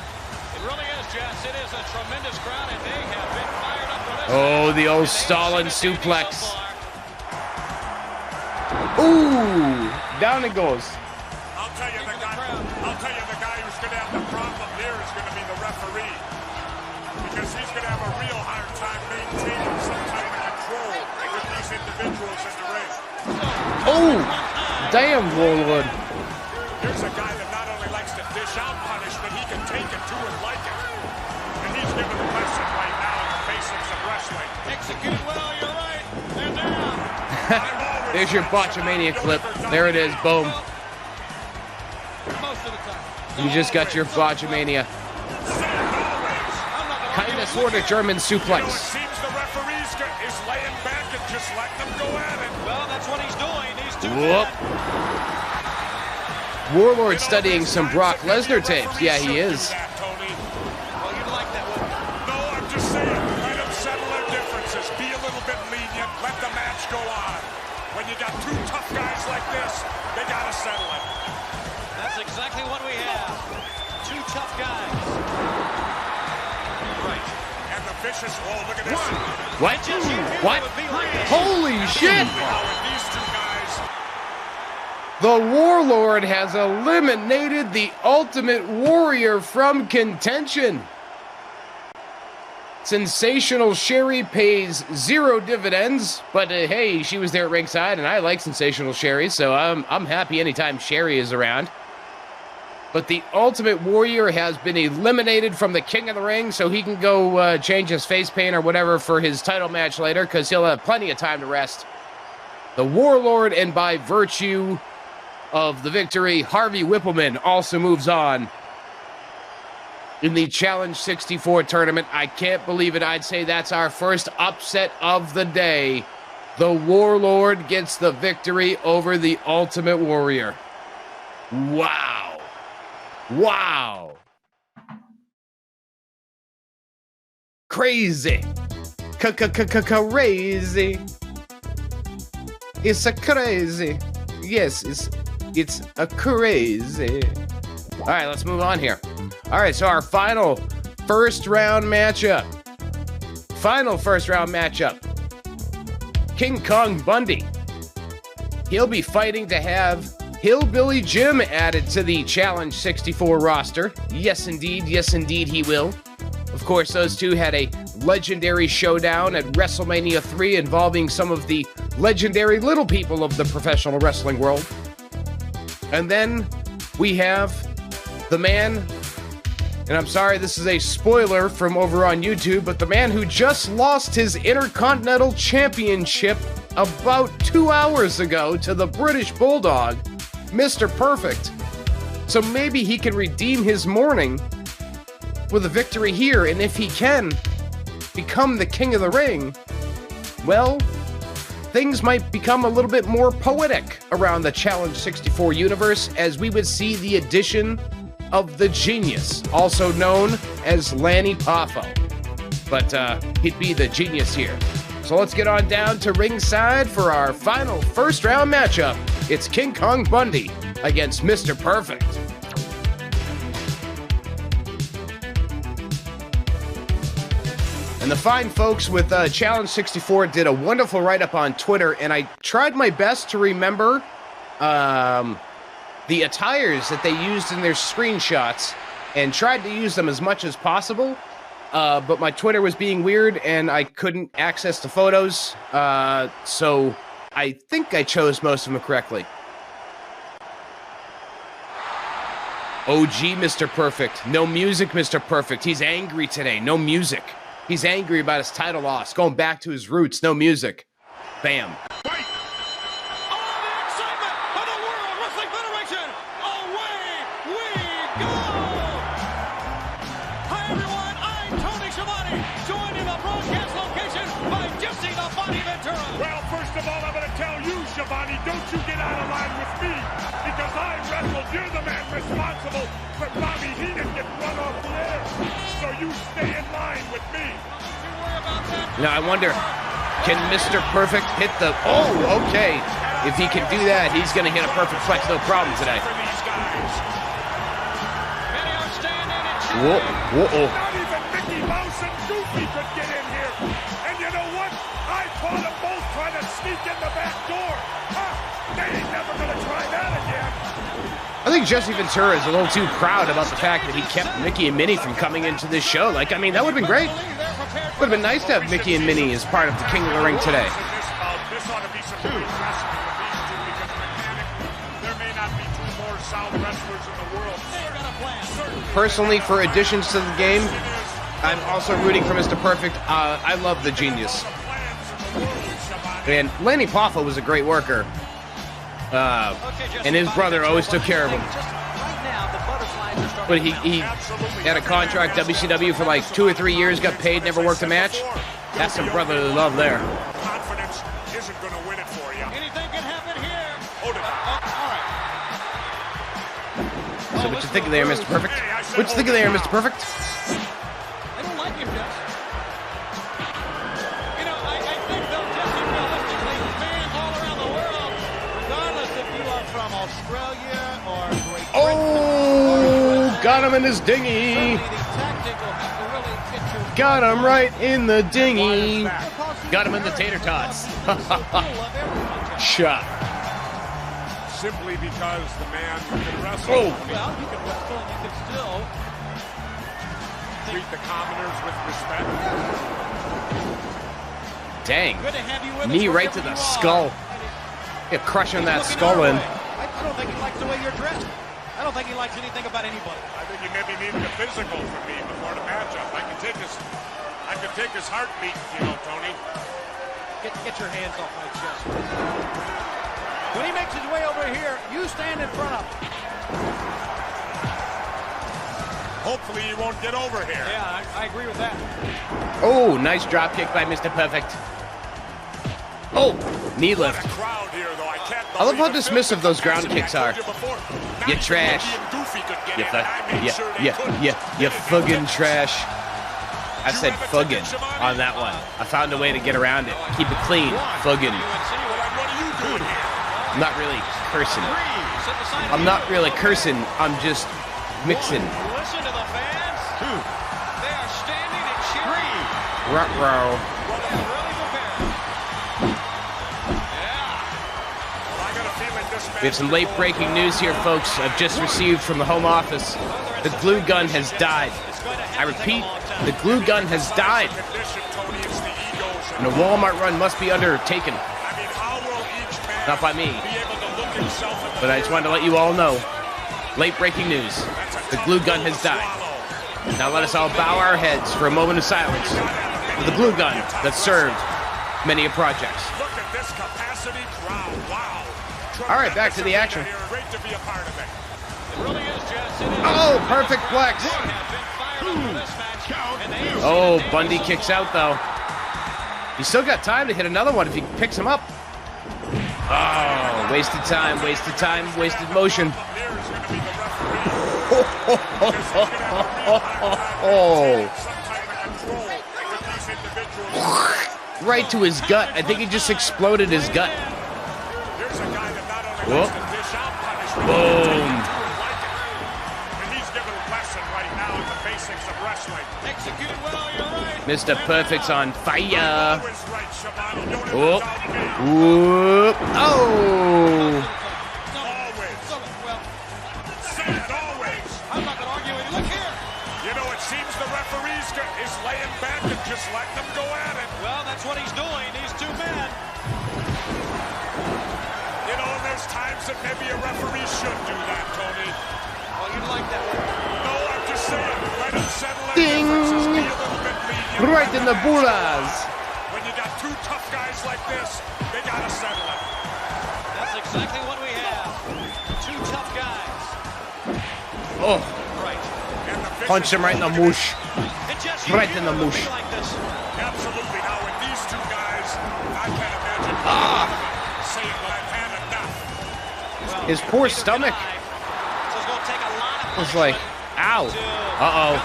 It really is, Jess. It is a tremendous crowd, and they have been fired up for this. Oh, the old Stalin suplex. Ooh. Down it goes. I'll tell you the guy who's going to have the problem here is going to be the referee. Because he's going to have a real hard time maintaining some type of control with these individuals in the ring. Oh. Damn, Warlord. Here's a guy that not only likes to dish out punishment, he can take it too and like it. And he's giving a lesson right now in the basics of wrestling. Execute well, you're right. They're down. There's your Botchamania clip. There it is. Boom. Most of the time. You just got your Botchamania. Kinda sort of German suplex. It seems the referee is laying back and just letting them go at it. Well, that's what he's doing. He's too Whoop. bad. Warlord studying some Brock Lesnar tapes. Yeah, he is. Well, you'd like that, wouldn't you? No, I'm just saying, let them settle their differences. Be a little bit lenient. Let the match go on. When you got two tough guys like this, they got to settle it. That's exactly what we have. Two tough guys. Right. And the vicious, oh, look at this. What? What? Holy shit! These two guys. The Warlord has eliminated the Ultimate Warrior from contention. Sensational Sherry pays 0 dividends, but hey, she was there at ringside, and I like Sensational Sherry, so I'm happy anytime Sherry is around. But the Ultimate Warrior has been eliminated from the King of the Ring, so he can go change his face paint or whatever for his title match later, because he'll have plenty of time to rest. The Warlord, and by virtue of the victory, Harvey Wippleman also moves on in the Challenge 64 tournament. I can't believe it. I'd say that's our first upset of the day. The Warlord gets the victory over the Ultimate Warrior. Wow. Wow. Crazy. Crazy. It's a crazy. Yes, it's a crazy. All right, let's move on here. All right, so our final first round matchup. King Kong Bundy. He'll be fighting to have Hillbilly Jim added to the Challenge 64 roster. Yes, indeed. Yes, indeed, he will. Of course, those two had a legendary showdown at WrestleMania 3 involving some of the legendary little people of the professional wrestling world. And then we have the man, and I'm sorry this is a spoiler from over on YouTube, but the man who just lost his Intercontinental Championship about 2 hours ago to the British Bulldog, Mr. Perfect. So maybe he can redeem his morning with a victory here, and if he can become the King of the Ring, well, things might become a little bit more poetic around the Challenge 64 universe as we would see the addition of the Genius, also known as Lanny Poffo. But he'd be the Genius here. So let's get on down to ringside for our final first round matchup. It's King Kong Bundy against Mr. Perfect. And the fine folks with Challenge 64 did a wonderful write-up on Twitter, and I tried my best to remember the attires that they used in their screenshots and tried to use them as much as possible. But my Twitter was being weird, and I couldn't access the photos, so I think I chose most of them correctly. OG Mr. Perfect. No music, Mr. Perfect. He's angry today. No music. He's angry about his title loss. Going back to his roots. No music. Bam. Fight! Oh, the excitement of the World Wrestling Federation! Away we go! Hi, everyone. I'm Tony Schiavone, joined in the broadcast location by Jesse the Body Ventura. Well, first of all, I'm going to tell you, Schiavone, don't you get out of line with me, because I wrestled. You're the man responsible for Bobby Heenan getting run off the air. So you stay in line with me. Now, I wonder, can Mr. Perfect hit the... Oh, okay. If he can do that, he's going to hit a perfect flex, no problem today. Whoa, whoa. Not even Mickey Mouse and Goofy could get in here. And you know what? I caught them both trying to sneak in the back door. They ain't never going to try that again. I think Jesse Ventura is a little too proud about the fact that he kept Mickey and Minnie from coming into this show. Like, I mean, that would have been great. Would have been nice to have Mickey and Minnie as part of the King of the Ring today. This ought to be some great wrestling with these two, because there may not be two more sound wrestlers in the world. Personally, for additions to the game, I'm also rooting for Mr. Perfect. I love the Genius. And Lanny Poffo was a great worker. And his brother always took care of him. But he had a contract WCW for like 2 or 3 years, got paid, never worked a match. That's some brotherly love there. Confidence isn't going to win it for you. Anything can happen here. Hold it. All right. So what you thinking there, Mr. Perfect? What you thinking there, Mr. Perfect? I don't like him, Jess. You know, I think they'll just realistically, fans all around the world, regardless if you are from Australia or Great Britain. Oh, got him in his dinghy. Got him right in the dinghy. Got him in the tater tots. Shot. Simply because the man can wrestle. Oh. Well, you can wrestle and you can still Treat the commoners with respect. Dang. Good to have you with us Knee right wherever to the you are. skull. Yeah, crushing that skull in. I don't think he likes the way you're dressed. I don't think he likes anything about anybody. I think he maybe needed a physical from me before the matchup. I could take his heartbeat, you know, Tony. Get your hands off my chest. When he makes his way over here, you stand in front of him. Hopefully he won't get over here. Yeah, I agree with that. Oh, nice drop kick by Mr. Perfect. Oh, knee What lift. a crowd here, though. I love how dismissive those ground kicks are. You trash. You fucking trash. I said fuggin' on that one. I found a way to get around it. Keep it clean. Fuggin'. I'm not really cursing. I'm not really cursing. I'm just mixing. Listen to the fans. They are standing and cheering. Ruh-roh. We have some late-breaking news here, folks. I've just received from the Home Office. The glue gun has died. I repeat, the glue gun has died. And a Walmart run must be undertaken. Not by me. But I just wanted to let you all know. Late-breaking news. The glue gun has died. Now let us all bow our heads for a moment of silence for the glue gun that served many a projects. Look at this capacity crowd. Wow. All right, back to the action. Great to be a part of it. Oh, perfect flex. Oh, Bundy kicks out, though. He's still got time to hit another one if he picks him up. Oh, wasted time, wasted motion. Right to his gut. I think he just exploded his gut. Whoop. Boom. Mr. Perfect's on fire. Whoop. Whoop. Oh. Is laying back and just letting them go at it. Well, that's what he's doing. He's too mad. You know, there's times that maybe a referee should do that, Tony. Well, you'd like that. No, I'm just saying, let him settle it. Ding! Right in the bullaz. When you got two tough guys like this, they gotta settle it. That's exactly what we have. Two tough guys. Oh. Right. Punch him right in the moosh. Right in the moosh. Absolutely. Now, with these two guys, I can't imagine saying that I've had enough. His poor stomach was like, ow. Uh-oh.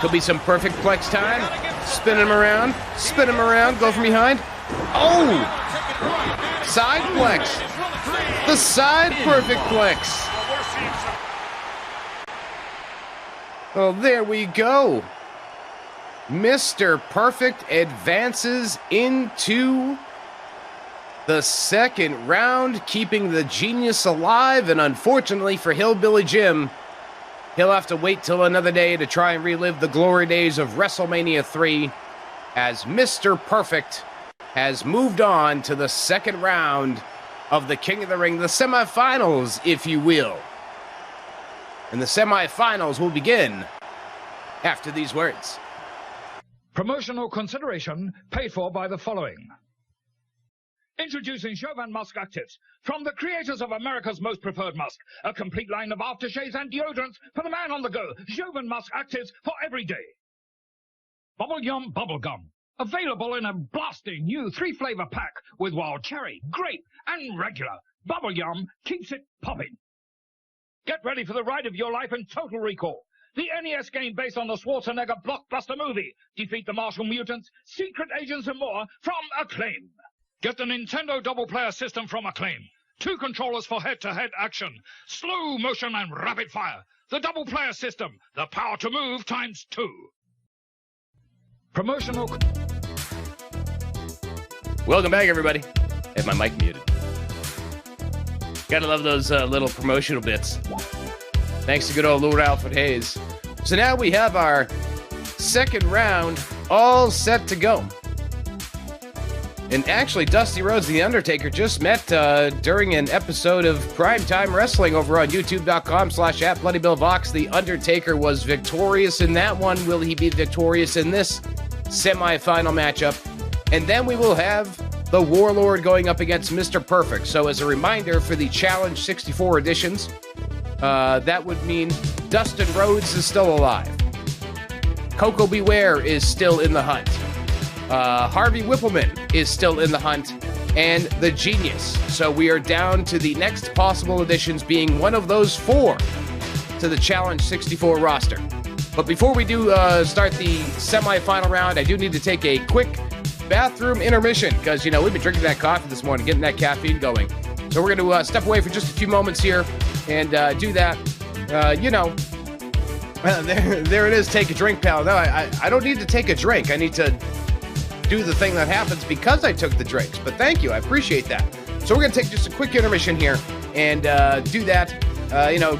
Could be some perfect plex time. Spin him around. Spin him around. Go from behind. Oh! Side plex. The side perfect plex. Well, there we go. Mr. Perfect advances into the second round, keeping the genius alive, and unfortunately for Hillbilly Jim, he'll have to wait till another day to try and relive the glory days of WrestleMania 3, as Mr. Perfect has moved on to the second round of the King of the Ring, the semifinals, if you will. And the semifinals will begin after these words. Promotional consideration paid for by the following. Introducing Chauvin Musk Actives, from the creators of America's most preferred musk. A complete line of aftershaves and deodorants for the man on the go. Chauvin Musk Actives for every day. Bubble Yum Bubble Gum, available in a blasting new 3-flavor pack with wild cherry, grape, and regular. Bubble Yum keeps it popping. Get ready for the ride of your life in Total Recall, the NES game based on the Schwarzenegger blockbuster movie. Defeat the Martial Mutants, Secret Agents, and more from Acclaim. Get the Nintendo Double Player System from Acclaim. 2 controllers for head-to-head action, slow motion and rapid fire. The Double Player System, the power to move times 2. Promotional... Welcome back, everybody. I have my mic muted. Gotta love those little promotional bits. Thanks to good old Lord Alfred Hayes. So now we have our second round all set to go. And actually, Dusty Rhodes and The Undertaker just met during an episode of Primetime Wrestling over on youtube.com/@BloodyBillVox. The Undertaker was victorious in that one. Will he be victorious in this semifinal matchup? And then we will have the Warlord going up against Mr. Perfect. So as a reminder for the Challenge 64 editions, that would mean Dustin Rhodes is still alive. Koko Ware is still in the hunt. Harvey Wippleman is still in the hunt, and the Genius. So we are down to the next possible additions being one of those 4 to the Challenge 64 roster. But before we do start the semifinal round, I do need to take a quick bathroom intermission because, you know, we've been drinking that coffee this morning, getting that caffeine going. So we're going to step away for just a few moments here and do that. There it is, take a drink, pal. No, I don't need to take a drink. I need to do the thing that happens because I took the drinks. But thank you, I appreciate that. So we're going to take just a quick intermission here and do that.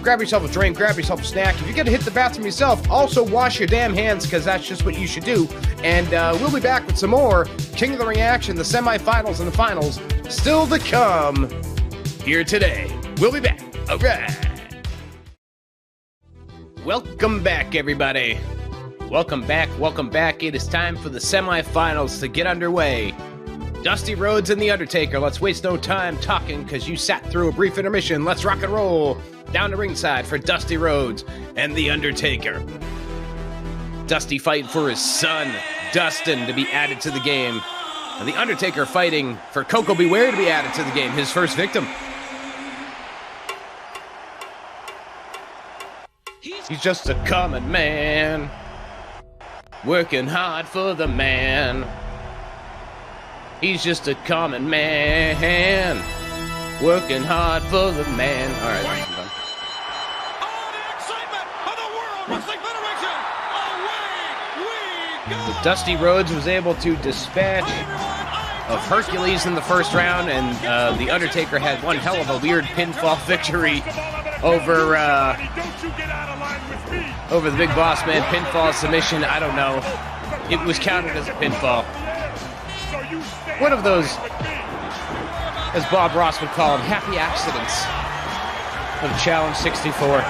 Grab yourself a drink, grab yourself a snack. If you got to hit the bathroom yourself, also wash your damn hands because that's just what you should do. And we'll be back with some more King of the Ring action, the semifinals and the finals still to come here today. We'll be back. All right. Welcome back, everybody. Welcome back. It is time for the semifinals to get underway. Dusty Rhodes and The Undertaker. Let's waste no time talking because you sat through a brief intermission. Let's rock and roll. Down to ringside for Dusty Rhodes and The Undertaker. Dusty fighting for his son, Dustin, to be added to the game. And the Undertaker fighting for Koko B. Ware to be added to the game, his first victim. He's just a common man, working hard for the man. He's just a common man, working hard for the man. All right, I'm done. Oh, the excitement of the World Wrestling Federation! Away we go! Dusty Rhodes was able to dispatch of Hercules in the first round, and the Undertaker had one hell of a weird pinfall victory over the Big Boss Man. Pinfall submission, I don't know. It was counted as a pinfall. One of those, as Bob Ross would call them, happy accidents of Challenge 64.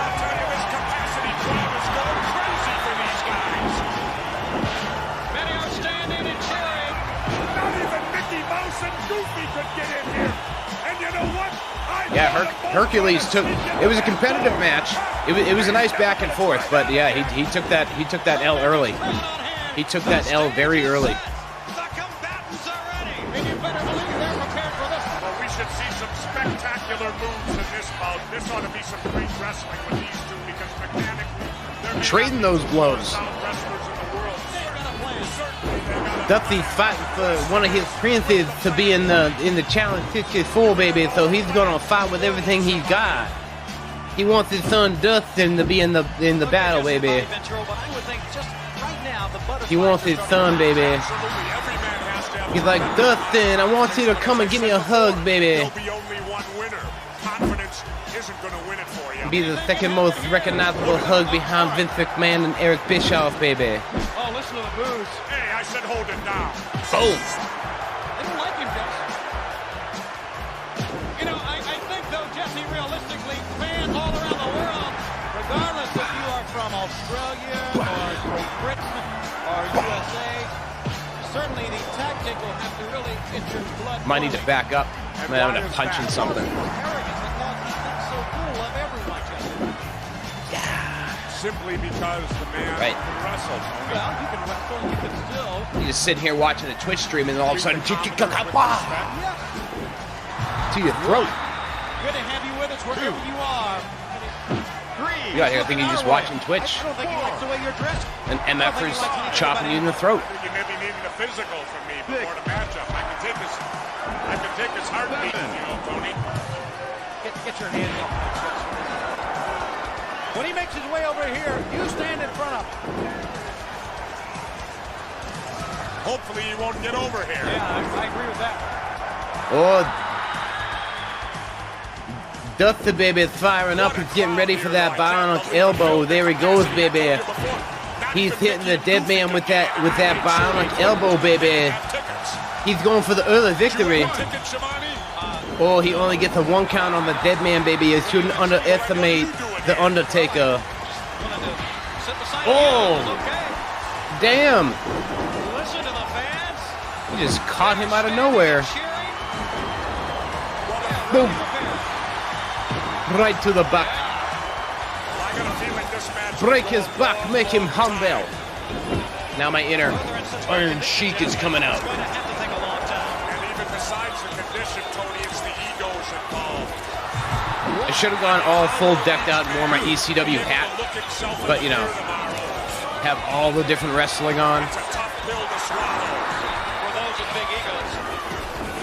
Yeah, Hercules took. It was a competitive match. It was a nice back and forth, but yeah, he took that L early. He took that L very early. Well, we should see some spectacular moves in this bout. This ought to be some great wrestling with these two because mechanically they're Trading those blows. Dusty fighting for one of his princes to be in the Challenge 64, baby. So he's gonna fight with everything he's got. He wants his son Dustin to be in the battle, baby. He wants his son, baby. He's like, Dustin, I want you to come and give me a hug, baby. Be the second most recognizable hug behind Vince McMahon and Eric Bischoff, baby. Oh, listen to the boos. Hey, I said hold it down. Oh. They don't like him, Jesse. You know, I think, though, Jesse, realistically, fans all around the world, regardless if you are from Australia or Great Britain or USA, certainly the tactic will have to really get your blood. Might need to back up. I'm having to punch in something. Simply because the man can wrestle. Well, you can wrestle, you can still. You just sitting here watching a Twitch stream, and all of a sudden, to your throat. Good to have you with us wherever you are. You out here thinking you're just watching Twitch. I don't think he likes the way you're dressed. And MFers chopping you in the throat. You may be needing a physical from me before the matchup. I can take this heartbeat, you know, Tony. Get your hand in. When he makes his way over here, you stand in front of him. Hopefully he won't get over here. Yeah, I agree with that. Oh, Dusty, baby, is firing up. He's getting ready for that bionic elbow. There he goes, baby. He's hitting the dead man with that bionic elbow, baby. He's going for the early victory. Oh, he only gets a 1 count on the dead man, baby. You shouldn't underestimate the Undertaker. Oh, damn. Listen to the fans. He just caught him out of nowhere. Boom. Right to the back. Break his back, make him humble. Now my inner Iron Sheik is coming out. And even besides the condition, Tony, it's the egos involved. I should have gone all full decked out and wore my ECW hat, but you know, have all the different wrestling on. It's a tough pill to swallow for those with big egos.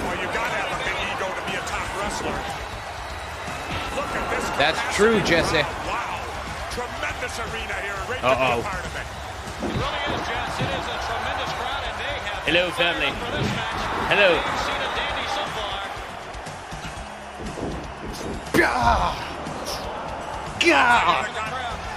Well, you gotta have a big ego to be a top wrestler. Look at this. That's true, Jesse. Wow. Tremendous arena here. Great to be a Uh-oh. part of it. It really is, Jess. It is a tremendous crowd, and they have Hello, family. for this match. Hello. We've seen a dandy so far. Gah! Gah!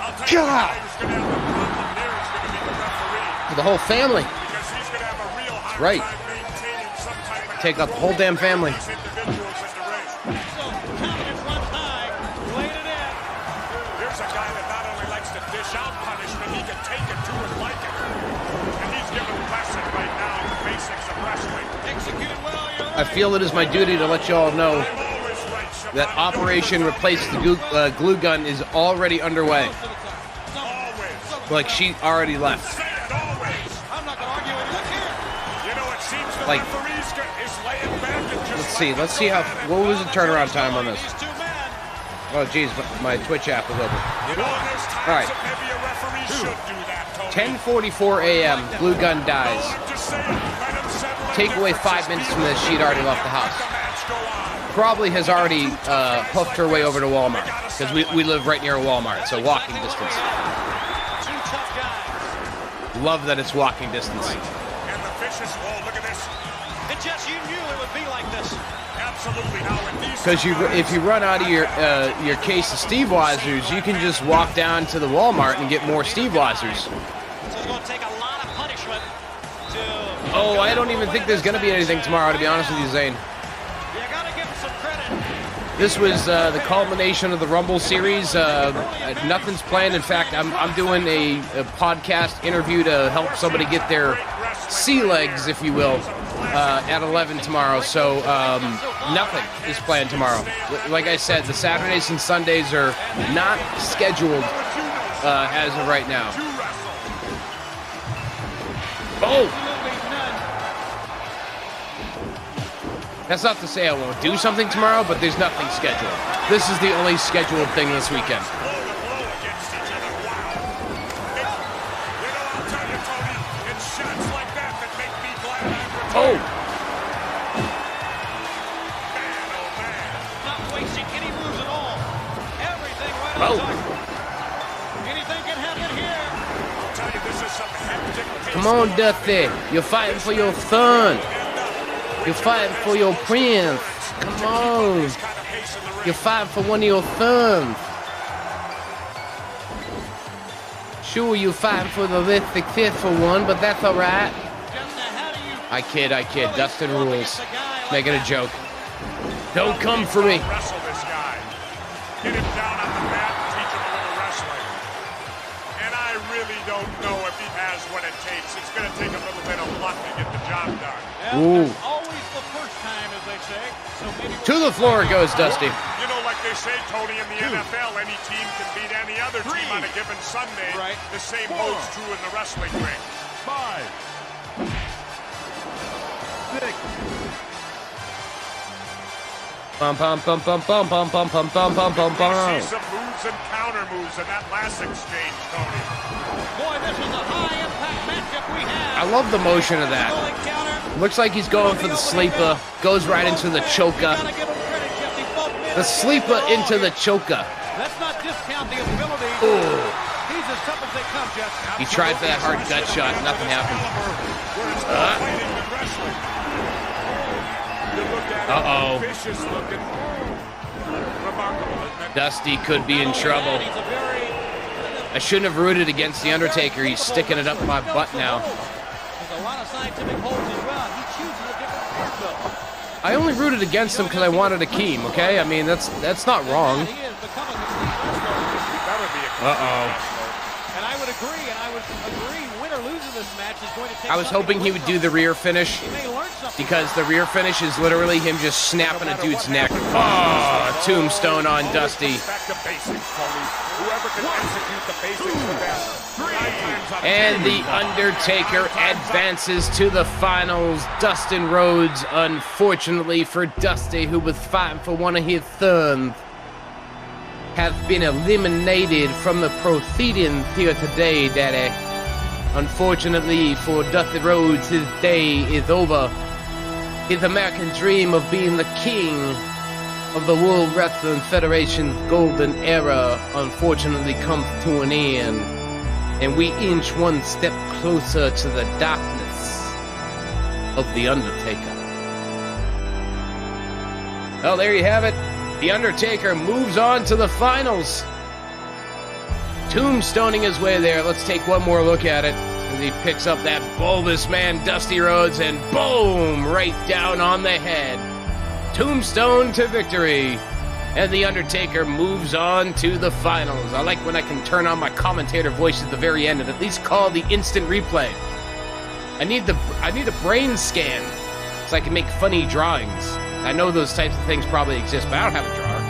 I'll tell you the God. guy who's gonna have a problem there is gonna be the referee. For the whole family. Because he's gonna have a real hard Right. time maintaining some type of Take out the whole damn family. these individuals in the ring. So, confidence runs high. Laid it in. Here's a guy that not only likes to dish out punishment, he can take it to and like it. And he's giving a lesson right now in the basics of wrestling. Executed well. You're I feel it is my duty to let you all know I'm always right, Shabbat. that Operation Replace the Glue Gun is already underway. Always. Like she already left. Say it always. I'm not going to argue with you. Look here. You know, it seems to like, let's see how, what was the turnaround time on this? Oh, geez, my Twitch app is open. All right. 10:44 a.m., Blue Gun dies. Take away 5 minutes from this, she'd already left the house. Probably has already hoofed her way over to Walmart, because we live right near a Walmart, so walking distance. Love that it's walking distance. And the vicious wall, look at this. And Jess, you knew it would be like this. Absolutely. Now, because if you run out of your case of Steve Wazers, you can just walk down to the Walmart and get more Steve Wazers. So it's going to take a lot of punishment to... Oh, I don't even think there's going to be anything tomorrow, to be honest with you, Zane. You got to give him some credit. This was the culmination of the Rumble series. Nothing's planned. In fact, I'm doing a podcast interview to help somebody get their sea legs, if you will, at 11 tomorrow. So nothing is planned tomorrow. Like I said, the Saturdays and Sundays are not scheduled as of right now. Oh! That's not to say I won't do something tomorrow, but there's nothing scheduled. This is the only scheduled thing this weekend. Oh! Not wasting any moves at all. Everything right on target. Anything can happen here. I'll tell you, this is some hectic. Come on, Dusty. You're fighting for your son. You're fighting for your prince. Come on. You're fighting for one of your sons. Sure, you're fighting for the less successful one, but that's all right. I kid. Dustin rules. Making a joke. Don't come for me. Wrestle this guy. Get him down on the mat and teach him a little wrestling. And I really don't know if he has what it takes. It's going to take a little bit of luck to get the job done. Ooh. Always the first time, as they say. So maybe To the floor goes Dusty. You know, like they say, Tony, in the NFL, any team can beat any other team on a given Sunday. Right. The same holds true in the wrestling ring. 5, 6. Bum bum bum bum bum bum bum bum bum bum bum We bum. see some moves and counter moves in that last exchange, Tony. Boy, this is a high-impact matchup we have. I love the motion of that. Rolling counter. Looks like he's going for the sleeper. Goes right into the choker. Gotta give him credit, Jesse. Both men The sleeper into the choker. Let's not discount the ability. Ooh. He's as tough as they come, Jeff. He tried for that hard gut shot. Nothing happened. Where it's more fighting than wrestling. You look at it, Uh-oh. vicious looking. Remarkable, isn't it? Dusty could be in trouble. He's a very... I shouldn't have rooted against the Undertaker. He's sticking it up my butt now. There's a lot of scientific holds as well. He chooses a different part, though. I only rooted against him because I wanted Akeem, okay? I mean, that's not wrong. He is becoming a complete wrestler. You better be a Uh-oh. And I would agree, win or lose in this match is going to take... I was hoping he would do the rear finish He may learn something. because the rear finish is literally him just snapping a dude's neck. Oh, tombstone on Dusty. Back to basics, Tony. Whoever can execute the basics the best. 9 times out of And 10, the Undertaker advances to the finals. Dustin Rhodes, unfortunately for Dusty, who was fighting for one of his sons, has been eliminated from the proceedings here today, Daddy. Unfortunately for Dusty Rhodes, his day is over. His American dream of being the king of the World Wrestling Federation's golden era unfortunately comes to an end. And we inch one step closer to the darkness of The Undertaker. Well, there you have it. The Undertaker moves on to the finals. Tombstoning his way there. Let's take one more look at it as he picks up that bulbous man, Dusty Rhodes, and boom, right down on the head. Tombstone to victory. And The Undertaker moves on to the finals. I like when I can turn on my commentator voice at the very end and at least call the instant replay. I need a brain scan so I can make funny drawings. I know those types of things probably exist, but I don't have a drawer.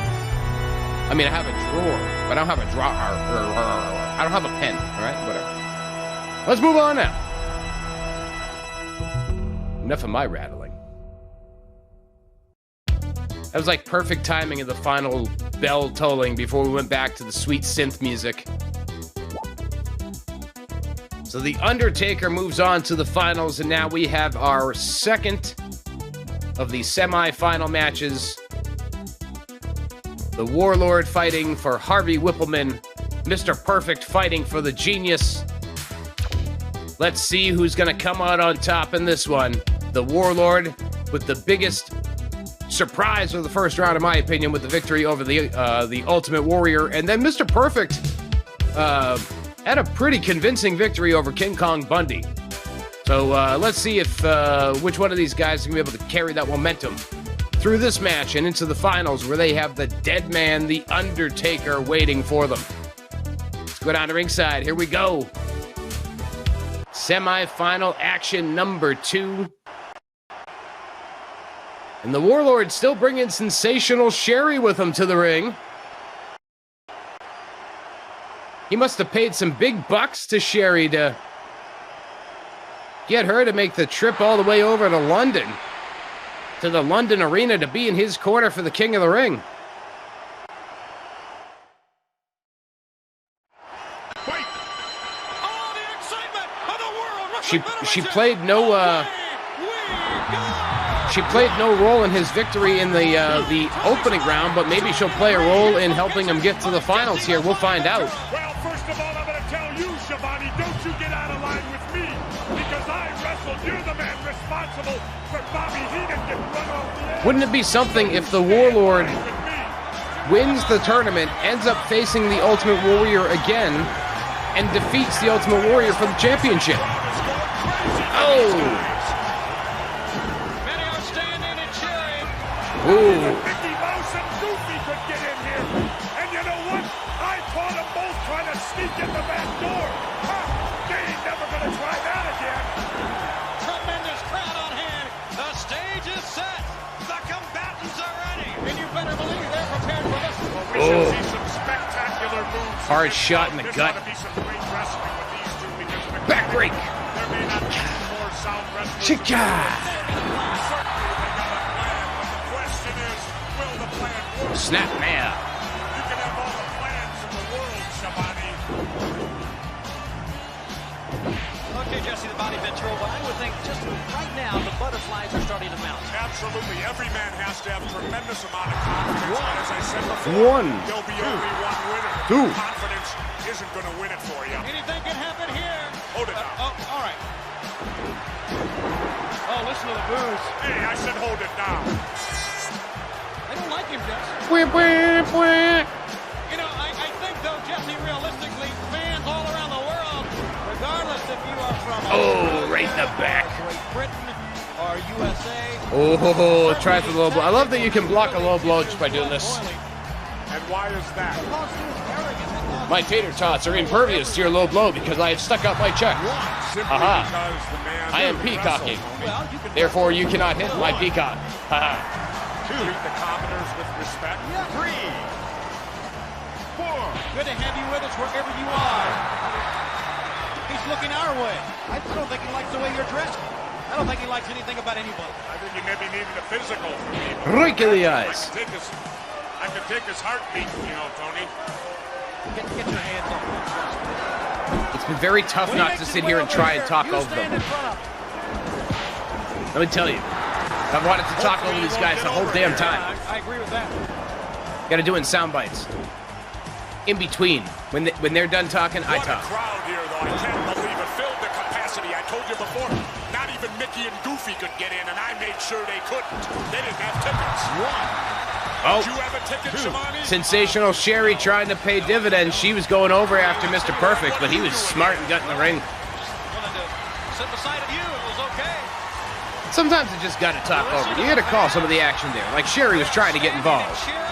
I mean, I have a drawer, but I don't have a drawer. I don't have a pen, all right? Whatever. Let's move on now. Enough of my rattling. That was like perfect timing of the final bell tolling before we went back to the sweet synth music. So the Undertaker moves on to the finals, and now we have our second of the semi-final matches. The Warlord fighting for Harvey Wippleman, Mr. Perfect fighting for the Genius. Let's see who's going to come out on top in this one. The Warlord with the biggest surprise of the first round, in my opinion, with the victory over the Ultimate Warrior. And then Mr. Perfect had a pretty convincing victory over King Kong Bundy. So let's see if which one of these guys is going to be able to carry that momentum through this match and into the finals, where they have the dead man, the Undertaker, waiting for them. Let's go down to ringside. Here we go. Semi-final action number 2. And the Warlord still bringing Sensational Sherry with him to the ring. He must have paid some big bucks to Sherry to get her to make the trip all the way over to London, to the London Arena, to be in his corner for the King of the Ring. She played no role in his victory in the opening round, but maybe she'll play a role in helping him get to the finals here. We'll find out. Well, first of all, I'm going to tell you, Schiavone, don't you get out of line with me, because I wrestled. You're the man responsible for Bobby Heenan getting run off the edge. Wouldn't it be something if the Warlord wins the tournament, ends up facing the Ultimate Warrior again, and defeats the Ultimate Warrior for the championship? Oh! Many are standing and cheering. Ooh. Mickey Mouse and Goofy could get in here. And you know what? I caught them both trying to sneak in the back door. Ha! They ain't never going to try that again. Tremendous crowd on hand. The stage is set. The combatants are ready. And you better believe they're prepared for this. Well, we should see some spectacular moves. Hard shot in the gut. There's going to be some great wrestling with these two, because Back break. there may not be more sound wrestling. Chica. Snap man. You can have all the plans in the world, Schiavone. Okay, Jesse, the body Ventura, but I would think just right now the butterflies are starting to mount. Absolutely. Every man has to have a tremendous amount of confidence. But as I said before, there'll be only one winner. Confidence isn't going to win it for you. Anything can happen here. Hold it down. All right. Oh, listen to the boos. Hey, I said hold it down. They don't like him, Jesse. You know, I think, though, Jesse, realistically, fans all around the world, regardless if you are from right in the back. Great Britain or USA. Oh, try for the low blow. I love that you can block a low blow just by doing this. And why is that? My tater tots are impervious to your low blow because I have stuck out my check. Simply Aha. because the man I am peacocking. Therefore, you cannot hit my peacock. Haha. treat the commoners with respect. 3, 4. Good to have you with us wherever you are. He's looking our way. I just don't think he likes the way you're dressed. I don't think he likes anything about anybody. I think he maybe needed a physical from me. Right in the eyes. I can take his heartbeat, you know, Tony. Get your hands up. It's been very tough not to sit here and try and talk over them. Let me tell you, I've wanted to talk over these guys the whole damn time. I agree with that. Got to do it in sound bites. In between, when they're done talking, I talk. What a crowd here, though. I can't believe it filled the capacity. I told you before, not even Mickey and Goofy could get in, and I made sure they couldn't. They didn't have tickets. Oh, Did you have a ticket, Shimani? Sensational Sherry trying to pay dividends. She was going over after Mr. Perfect, but he was smart and got in the ring. Wanted to sit beside of you. It was okay. Sometimes you just got to talk over. You got to call some of the action there. Like Sherry was trying to get involved. Sherry?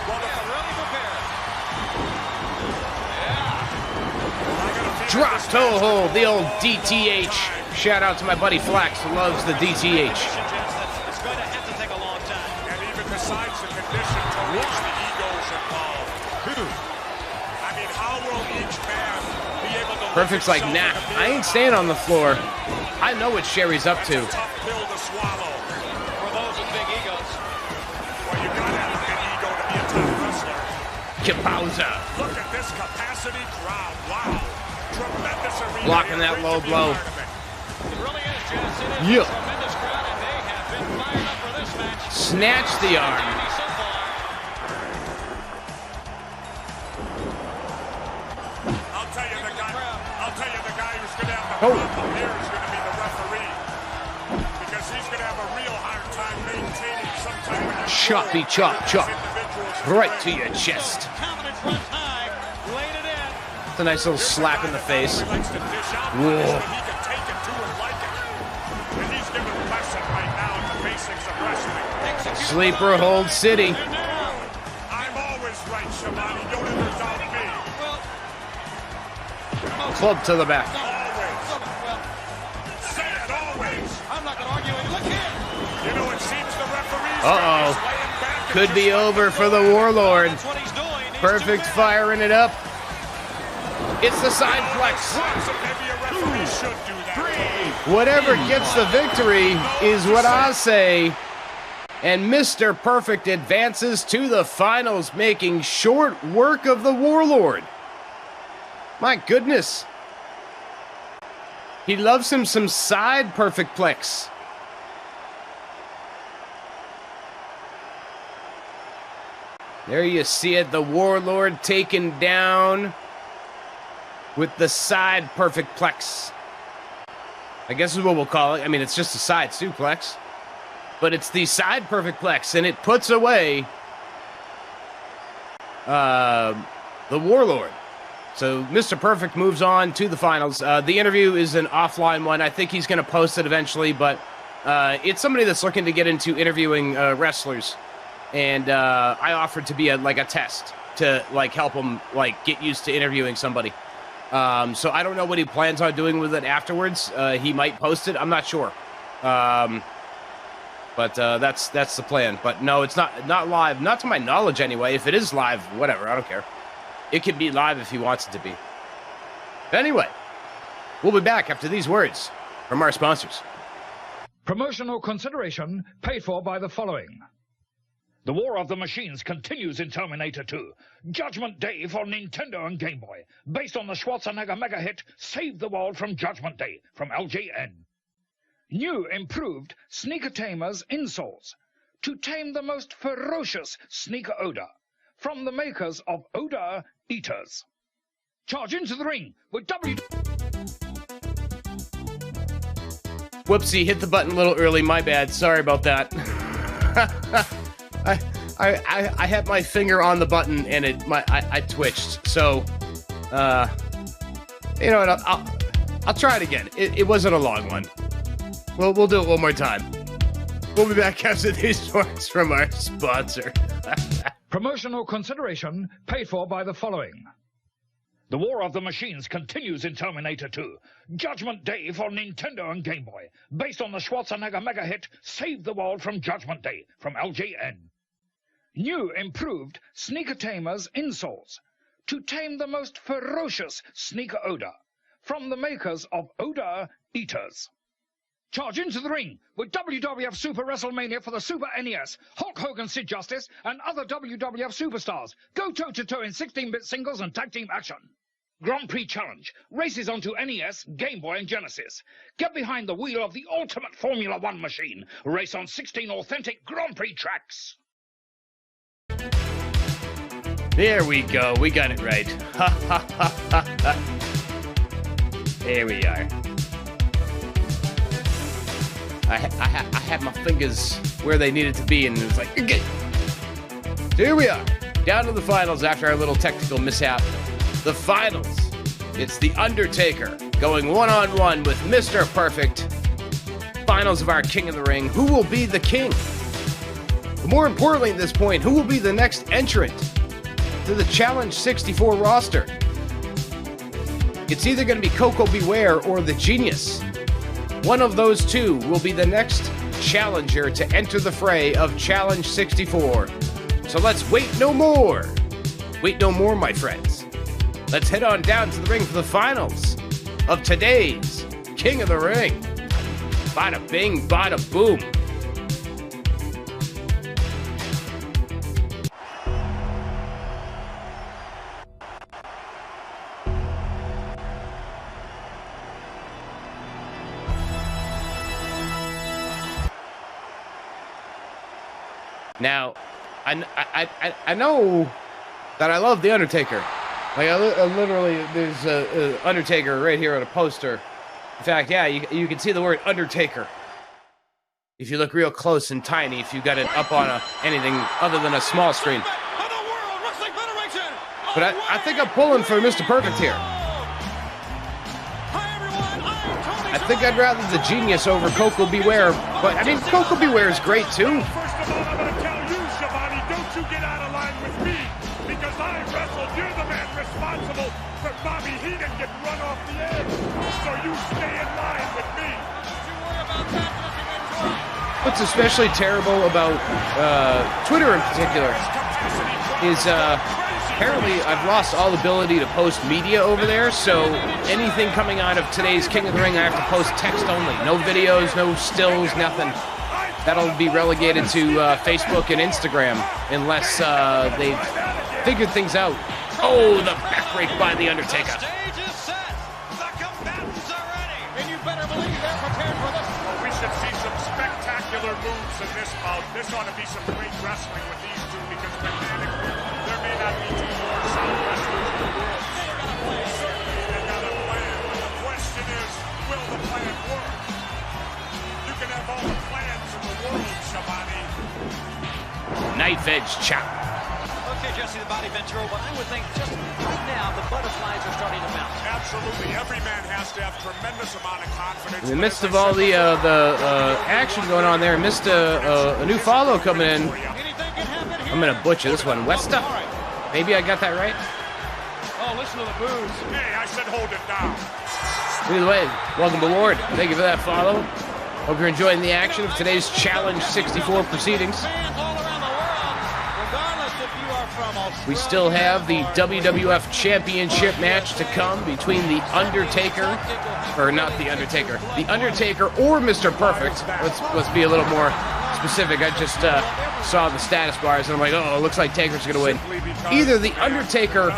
Really prepared. Drop toe hold, the old DTH. Shout out to my buddy Flax who loves the DTH. It's going to have to take a long time. And even besides the condition to which the ego's involved. I mean, how will each man be able to... Perfect's like, nah, I ain't staying on the floor. I know what Sherry's up to. That's a tough pill to swallow. For those with big egos. Well, you gotta have a big ego to be a top wrestler. Kapowza. Look at this capacity crowd. Wow. Tremendous arena. Blocking that low blow. It really is, Jess. It is Yeah. a tremendous crowd, and they have been fired up for this match. Snatch the arm. So far. I'll tell you the guy who's going to have the Oh. problem here is going to be the referee. Because he's going to have a real hard time maintaining some type of control. Choppy chop chop. Individuals Right to your chest. Confidence runs high. Laid it in. It's a nice little slap in the face. He likes to dish out Whoa. punishment. He can take it to him like it. And he's giving a lesson right now in the basics of wrestling. Sleeper hold city. I'm always right, Shamani. Don't ever doubt me. Club to the back. Always. Well, Say it always. I'm not going to argue. Look here. You know, it seems the referee's Uh-oh. just laying back and Could just be letting over it for go. the Warlord. That's what he's doing. He's Perfect too bad. firing it up. It's the side You know, flex. once maybe a referee should do that. Whatever gets the victory is what I say. And Mr. Perfect advances to the finals, making short work of the Warlord. My goodness. He loves him some side perfect plex. There you see it, the Warlord taken down with the side perfect plex. I guess is what we'll call it. I mean, it's just a side suplex. But it's the side perfect plex, and it puts away the Warlord. So Mr. Perfect moves on to the finals. The interview is an offline one. I think he's going to post it eventually, but it's somebody that's looking to get into interviewing wrestlers. And I offered to be a test to help him get used to interviewing somebody. So I don't know what he plans on doing with it afterwards. He might post it. I'm not sure. But that's the plan. But no, it's not live. Not to my knowledge anyway. If it is live, whatever. I don't care. It can be live if he wants it to be. But anyway, we'll be back after these words from our sponsors. Promotional consideration paid for by the following. The War of the Machines continues in Terminator 2. Judgment Day for Nintendo and Game Boy. Based on the Schwarzenegger mega hit, Save the World from Judgment Day from LJN. New improved Sneaker Tamers insoles to tame the most ferocious sneaker odor from the makers of Odor Eaters. Charge into the ring with Whoopsie, hit the button a little early. My bad. Sorry about that. I had my finger on the button and I twitched. So, you know what? I'll try it again. It wasn't a long one. We'll do it one more time. We'll be back after these words from our sponsor. Promotional consideration paid for by the following. The War of the Machines continues in Terminator 2. Judgment Day for Nintendo and Game Boy. Based on the Schwarzenegger mega hit, Save the World from Judgment Day from LJN. New improved Sneaker Tamers insoles to tame the most ferocious sneaker odor from the makers of Odor Eaters. Charge into the ring with WWF Super WrestleMania for the Super NES, Hulk Hogan, Sid Justice, and other WWF superstars. Go toe-to-toe in 16-bit singles and tag team action. Grand Prix Challenge. Races onto NES, Game Boy, and Genesis. Get behind the wheel of the ultimate Formula One machine. Race on 16 authentic Grand Prix tracks. There we go. We got it right. Ha ha ha ha ha. There we are. I had my fingers where they needed to be, and it was like, okay. So here we are, down to the finals after our little technical mishap. The finals. It's the Undertaker going one-on-one with Mr. Perfect. Finals of our King of the Ring. Who will be the king? But more importantly at this point, who will be the next entrant to the Challenge 64 roster? It's either going to be Koko Beware or the Genius. One of those two will be the next challenger to enter the fray of Challenge 64. So let's wait no more. Wait no more, my friends. Let's head on down to the ring for the finals of today's King of the Ring. Bada bing, bada boom. Now, I know that I love The Undertaker. Like, I literally, there's a Undertaker right here on a poster. In fact, yeah, you can see the word Undertaker. If you look real close and tiny, if you got it up on anything other than a small screen. But I think I'm pulling for Mr. Perfect here. I think I'd rather the Genius over Koko Beware. But, I mean, Koko Beware is great, too. First of all, I'm going to tell you, Schiavone, don't you get out of line with me. Because I wrestled. You're the man responsible for Bobby Heenan getting run off the edge. So you stay in line with me. What's especially terrible about Twitter in particular is apparently I've lost all ability to post media over there, so anything coming out of today's King of the Ring, I have to post text only. No videos, no stills, nothing. That'll be relegated to Facebook and Instagram unless they've figured things out. Oh, the backbreak by The Undertaker. We should see some spectacular moves in this bout. This ought to be some great wrestling with these two because mechanically there may not be two more sound wrestlers in the world. Certainly they've got a plan, but the question is, will the plan work? You can have all the plans in the world, Schiavone. Knife edge chop. Okay, Jesse, the body bent through, but I would think just right now the butterflies are starting to mount. Absolutely. Every man has to have tremendous amount of confidence. In the midst of all the action going on there, missed a new follow coming in. I'm going to butcher this one. Westa? Maybe I got that right? Oh, listen to the boos. Hey, I said hold it down. Either way, welcome aboard. Thank you for that follow. Hope you're enjoying the action of today's Challenge 64 proceedings. We still have the WWF Championship match to come between The Undertaker, or not The Undertaker, The Undertaker or Mr. Perfect. Let's be a little more specific. I just saw the status bars and I'm like, oh, it looks like Taker's going to win. Either The Undertaker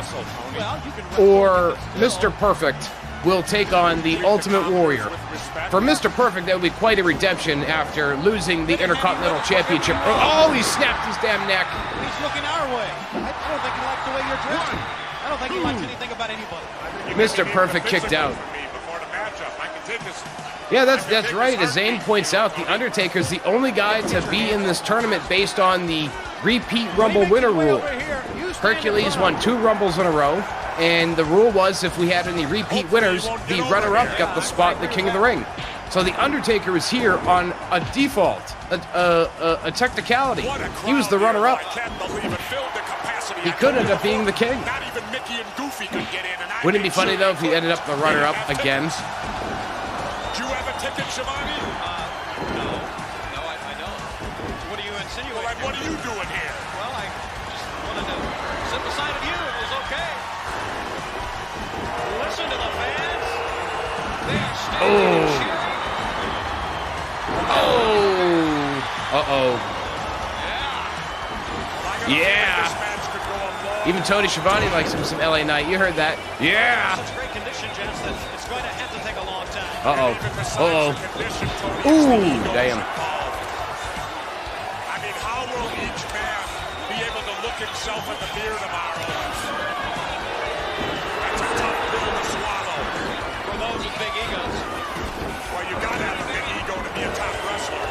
or Mr. Perfect will take on the Ultimate Warrior. For Mr. Perfect, that would be quite a redemption after losing the Intercontinental Championship. Oh, he snapped his damn neck. He's looking our way. I don't think he likes the way you're dressed. I don't think he likes anything about anybody. Mr. Perfect kicked out. Yeah, that's right. As Zane points out, The Undertaker's the only guy to be in this tournament based on the repeat Rumble winner rule. Hercules won 2 Rumbles in a row, and the rule was if we had any repeat winners, the runner-up got the spot in the King of the Ring. So The Undertaker is here on a default, a technicality. He was the runner-up. He could end up being the king. Wouldn't it be funny, though, if he ended up the runner-up again? Do you have a ticket, Schiavone? No, I don't. What are you insinuating? Well, what are you doing here? Well, I just wanted to sit beside of you. It was okay. Listen to the fans. They are standing and cheering. Oh! Uh-oh. Yeah! Even Tony Schiavone likes him some LA Knight. You heard that. Yeah! Such great condition, Jess, that it's going to have to take a long time. Uh-oh. Uh-oh. Ooh, damn. I mean, how will each man be able to look himself in the mirror tomorrow? That's a tough pill to swallow. For those with big egos. Well, you got to have a big ego to be a top wrestler.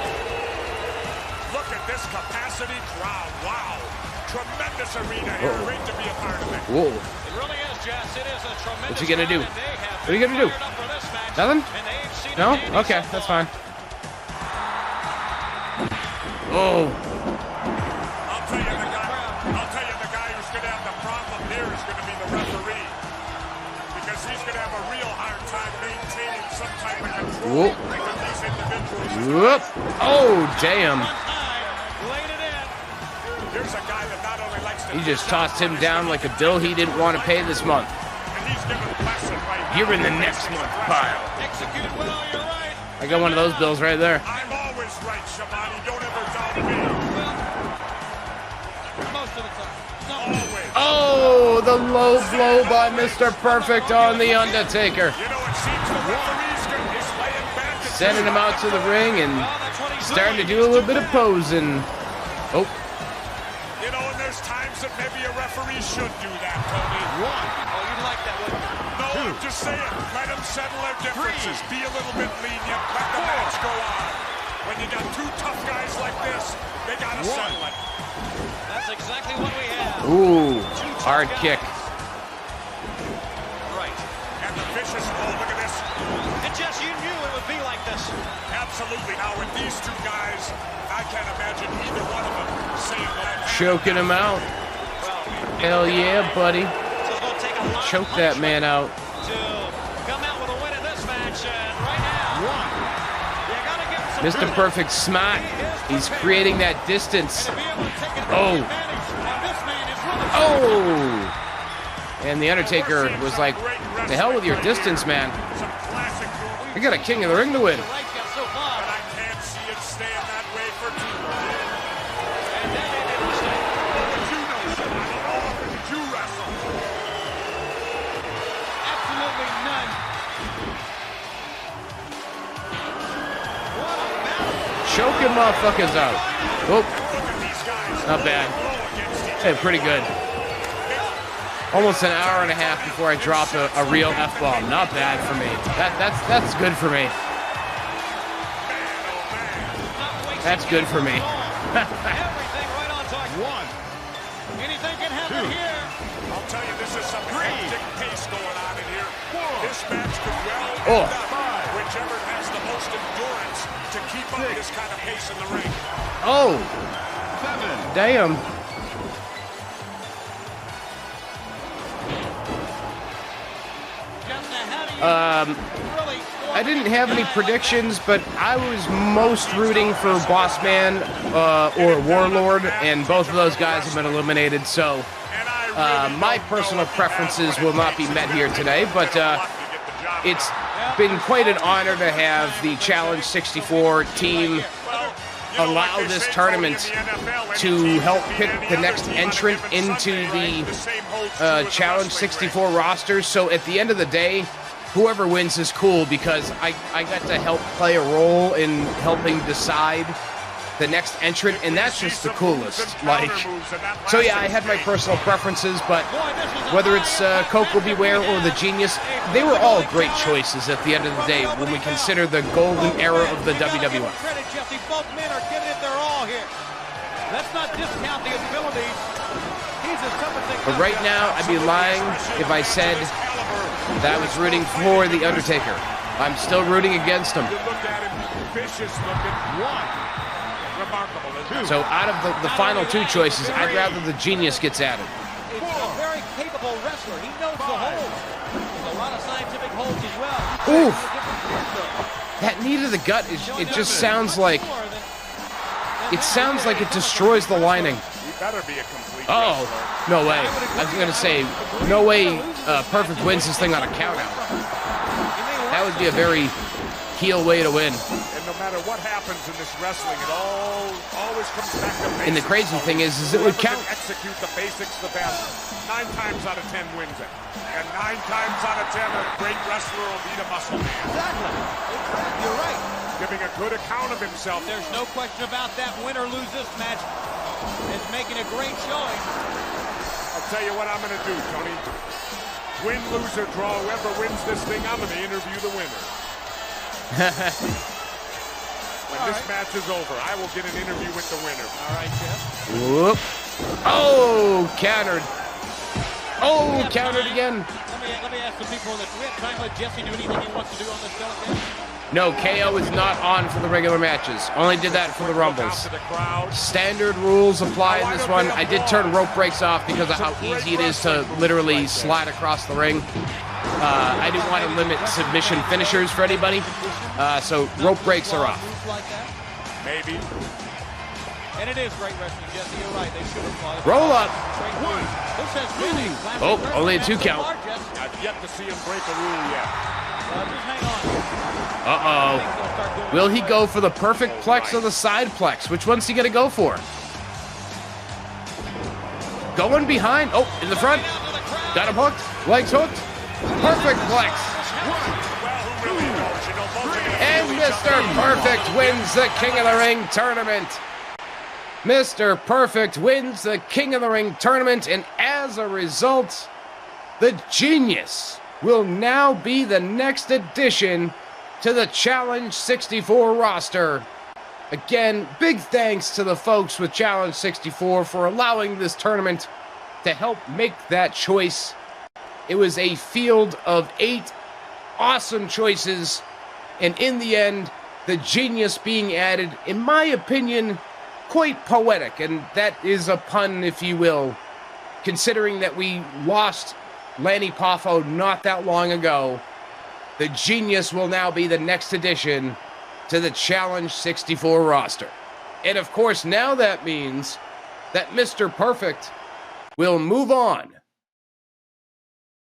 Look at this capacity crowd. Wow. Tremendous arena here. Great to be a part of it. Whoa. It really is, Jess. It is a tremendous. What's he gonna do? What are you gonna do? Nothing? No? Okay, that's fine. Oh. I'll tell you the guy who's going to have the problem here is going to be the referee. Because he's going to have a real hard time maintaining some type of control with these individuals. Whoop. Oh, damn. Here's a guy that not only likes to... He just tossed him down like a bill he didn't want to pay this month. And he's giving a lesson right now. You're in the next month pile. Executed well, you're right. I got one of those bills right there. I'm always right, Shabani. Don't ever doubt me. Most of the time. Always. Oh, the low blow by Mr. Perfect on the Undertaker. You know, it seems the referee's is laying back. Sending him out to the ring and starting to do a little bit of posing. Oh. You know, and there's times that maybe a referee should do that, Tony. One. Oh, you'd like that, wouldn't you? No, I'm just saying, let them settle their differences. Be a little bit lenient. Let the match go on. When you got two tough guys like this, they got to settle it. That's exactly what we have. Ooh, hard kick. Right. And the vicious, oh, look at this. And Jess, you knew it would be like this. Absolutely. Now, with these two guys, I can't imagine either one of them saying that. Choking him out. Hell yeah, buddy. So it's going to take a lot Choke that man out. to come out with a win in this match. And right now, you got to give him some Mr. Perfect smart. He's creating that distance. Oh. Oh. And the Undertaker was like, the hell with your distance, man. Some classic moves. We got a King of the Ring to win. But I can't see it staying that way for too long. And then they made a mistake. What did you know, Shabani? How often did you wrestle? Absolutely none. What a battle. Choking motherfuckers out. Oh, Look at these guys. not bad. Blow against each Hey, pretty good. Almost an hour and a half before I drop a real F-bomb. Not bad for me. That's good for me. That's good for me. Everything right on target. One. Anything can happen here. I'll tell you, this is some hectic pace going on in here. This match could well Oh. end up whichever has the most endurance to keep up this kind of pace in the ring. Oh. Damn. I didn't have any predictions, but I was most rooting for Boss Man or Warlord, and both of those guys have been eliminated, so my personal preferences will not be met here today, but it's been quite an honor to have the Challenge 64 team allow this tournament to help pick the next entrant into the Challenge 64 rosters. So at the end of the day, whoever wins is cool because I got to help play a role in helping decide the next entrant, and that's just the coolest. Like, so yeah, I had my personal preferences, but whether it's Koko, Ware, or the Genius, they were all great choices at the end of the day when we consider the golden era of the WWF. Both men are giving it their all here. Let's not discount the abilities. He's as tough as they come. But right now, I'd be lying if I said that I was rooting for the Undertaker. I'm still rooting against him. You look at him, vicious looking. One. Remarkable, isn't it? So out of the final two choices, I'd rather the Genius gets added. It's a very capable wrestler. He knows the holds. There's a lot of scientific holds as well. Oof. That knee to the gut, it just sounds like, it sounds like it destroys the lining. He better be a complete Oh, wrestler. no way. I was going to say, no way Perfect wins this thing on a count out. That would be a very heel way to win. And no matter what happens in this wrestling, it always comes back to basics. And the crazy thing is it would Whoever count. can execute the basics the best. 9 times out of 10 wins it. And 9 times out of 10, a great wrestler will beat a muscle man. Exactly. You're right. Giving a good account of himself. There's no question about that. Win or lose this match is making a great showing. I'll tell you what I'm going to do, Tony. Win, lose, or draw, whoever wins this thing, I'm going to interview the winner. When this match is over, I will get an interview with the winner. All right, Jeff. Whoop. Oh, countered. Oh, countered again. Let me ask the people in the we have time to let Jesse do anything he wants to do on this show. No, KO is not on for the regular matches. Only did that for the Rumbles. Standard rules apply in this one. I did turn rope breaks off because of how easy it is to literally slide across the ring. I didn't want to limit submission finishers for anybody, so rope breaks are off. Maybe. And it is great wrestling, Jesse. You're right. They should have fought. Roll up. This has been a classic Oh, wrestling only a match 2 so count. far, Jesse. I've yet to see him break a rule yet. Uh-oh. Will he go for the perfect plex or the side plex? Which one's he going to go for? Going behind. Oh, in the front. Got him hooked. Legs hooked. Perfect plex. And Mr. Perfect wins the King of the Ring tournament. Mr. Perfect wins the King of the Ring tournament, and as a result, the Genius will now be the next addition to the Challenge 64 roster. Again, big thanks to the folks with Challenge 64 for allowing this tournament to help make that choice. It was a field of 8 awesome choices, and in the end, the Genius being added, in my opinion, quite poetic, and that is a pun, if you will, considering that we lost Lanny Poffo not that long ago. The Genius will now be the next addition to the Challenge 64 roster. And of course, now that means that Mr. Perfect will move on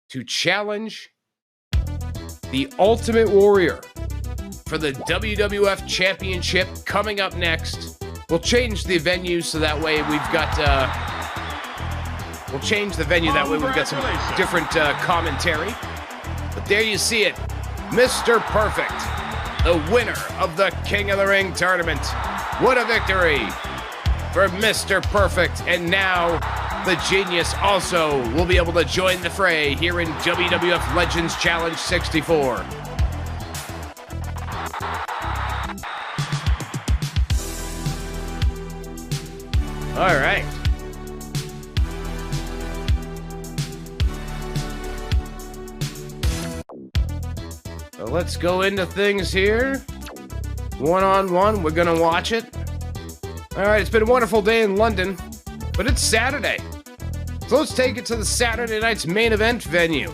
to challenge the Ultimate Warrior for the WWF Championship coming up next. We'll change the venue so that way we've got, we'll change the venue that way we've got some different commentary. But there you see it. Mr. Perfect, the winner of the King of the Ring tournament. What a victory for Mr. Perfect. And now the Genius also will be able to join the fray here in WWF Legends Challenge 64. All right. So let's go into things here. One-on-one, we're gonna watch it. All right, it's been a wonderful day in London, but it's Saturday. So let's take it to the Saturday night's main event venue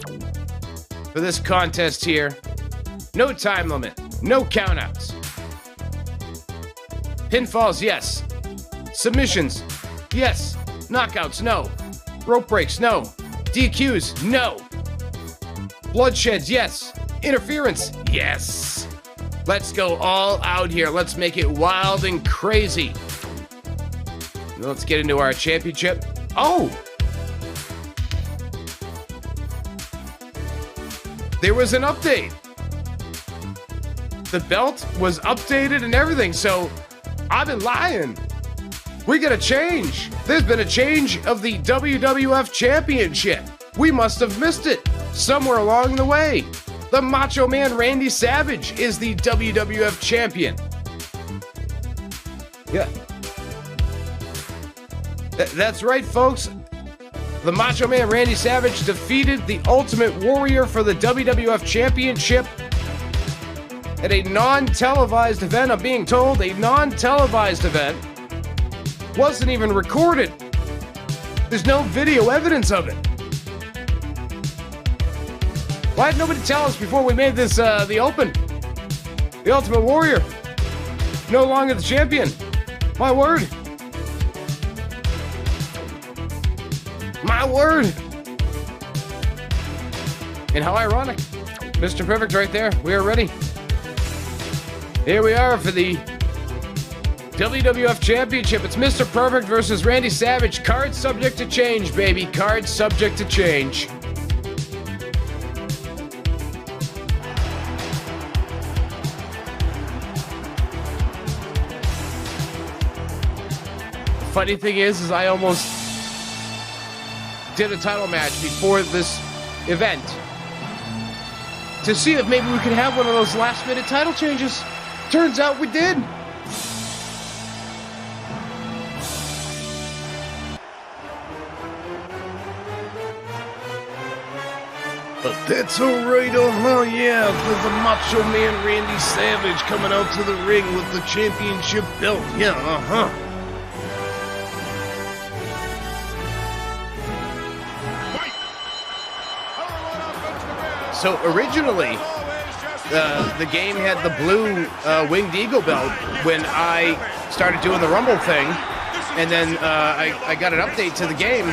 for this contest here. No time limit, no countouts. Pinfalls, yes. Submissions, yes. Knockouts, no. Rope breaks, no. DQs, no. Bloodsheds, yes. Interference, yes. Let's go all out here. Let's make it wild and crazy. Let's get into our championship. Oh! There was an update. The belt was updated and everything, so I've been lying. We got a change. There's been a change of the WWF Championship. We must have missed it somewhere along the way. The Macho Man Randy Savage is the WWF Champion. Yeah. That's right, folks. The Macho Man Randy Savage defeated the Ultimate Warrior for the WWF Championship at a non-televised event. I'm being told a non-televised event. Wasn't even recorded. There's no video evidence of it. Why did nobody tell us before we made this the Open? The Ultimate Warrior, no longer the champion. My word. My word. And how ironic. Mr. Perfect right there. We are ready. Here we are for the WWF Championship. It's Mr. Perfect versus Randy Savage. Card subject to change, baby. Card subject to change. The funny thing is I almost did a title match before this event to see if maybe we could have one of those last-minute title changes. Turns out we did. But that's alright, yeah, there's a Macho Man Randy Savage coming out to the ring with the championship belt, yeah, So originally, the game had the blue Winged Eagle belt when I started doing the Rumble thing, and then I got an update to the game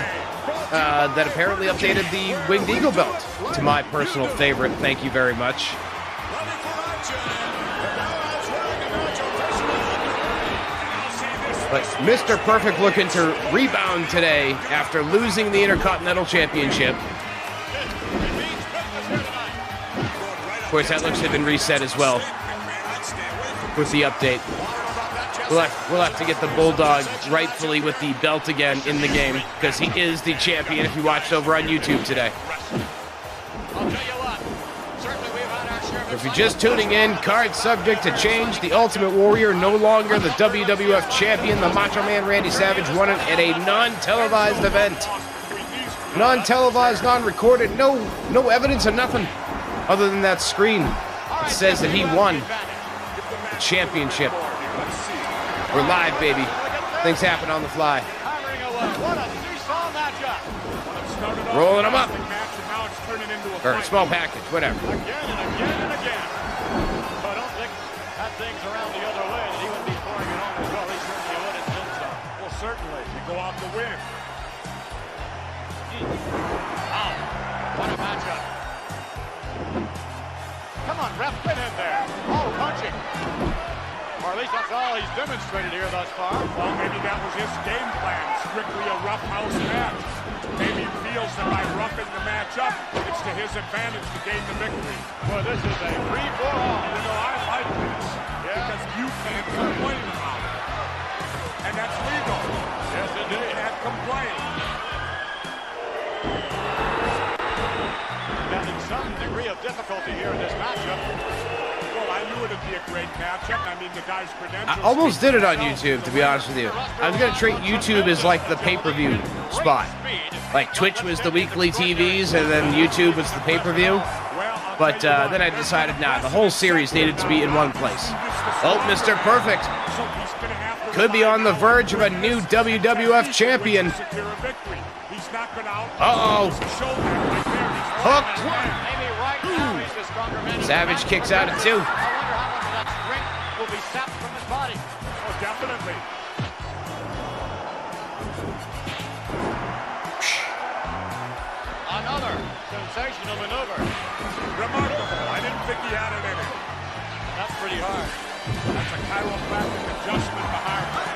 that apparently updated the Winged Eagle belt to my personal favorite. Thank you very much. But Mr. Perfect looking to rebound today after losing the Intercontinental Championship. Of course, that looks to have been reset as well with the update. We'll have to get the Bulldog rightfully with the belt again in the game because he is the champion if you watched over on YouTube today. If you're just tuning in, card subject to change. The Ultimate Warrior no longer the WWF Champion. The Macho Man Randy Savage won it at a non-televised event. Non-televised, non-recorded, no evidence of nothing other than that screen. It says that he won the championship. We're live, baby. Things happen on the fly. Rolling them up. Or small package, whatever. Again and again. But I don't think that thing's around the other way, that he would be pouring it on as well. He certainly would and then some. Well, certainly. You go out to win. Wow. What a matchup. Come on, ref, get in there. Oh, punching. Or at least that's all he's demonstrated here thus far. Well, maybe that was his game plan. Strictly a rough house match. Maybe he feels that by roughing the match up, it's to his advantage to gain the victory. Well, this is a free-for-all. You know, I like this. Yeah. Because you can't complain about it. And that's legal. Yes, indeed. You can't complain. And in some degree of difficulty here in this matchup. Well, I knew it'd be a great matchup. I mean, the guy's credentials... I almost did it on YouTube, to be honest with you. I was going to treat YouTube as like the pay-per-view spot. Like Twitch was the weekly TVs, and then YouTube was the pay-per-view. But then I decided, nah, the whole series needed to be in one place. Oh, Mr. Perfect could be on the verge of a new WWF champion. Uh-oh. Hooked. Savage kicks out at 2. I wonder how much of that strength will be sapped from his body. Oh, definitely. Another sensational maneuver. Remarkable. I didn't think he had it in him. That's pretty hard. That's a chiropractic adjustment behind it.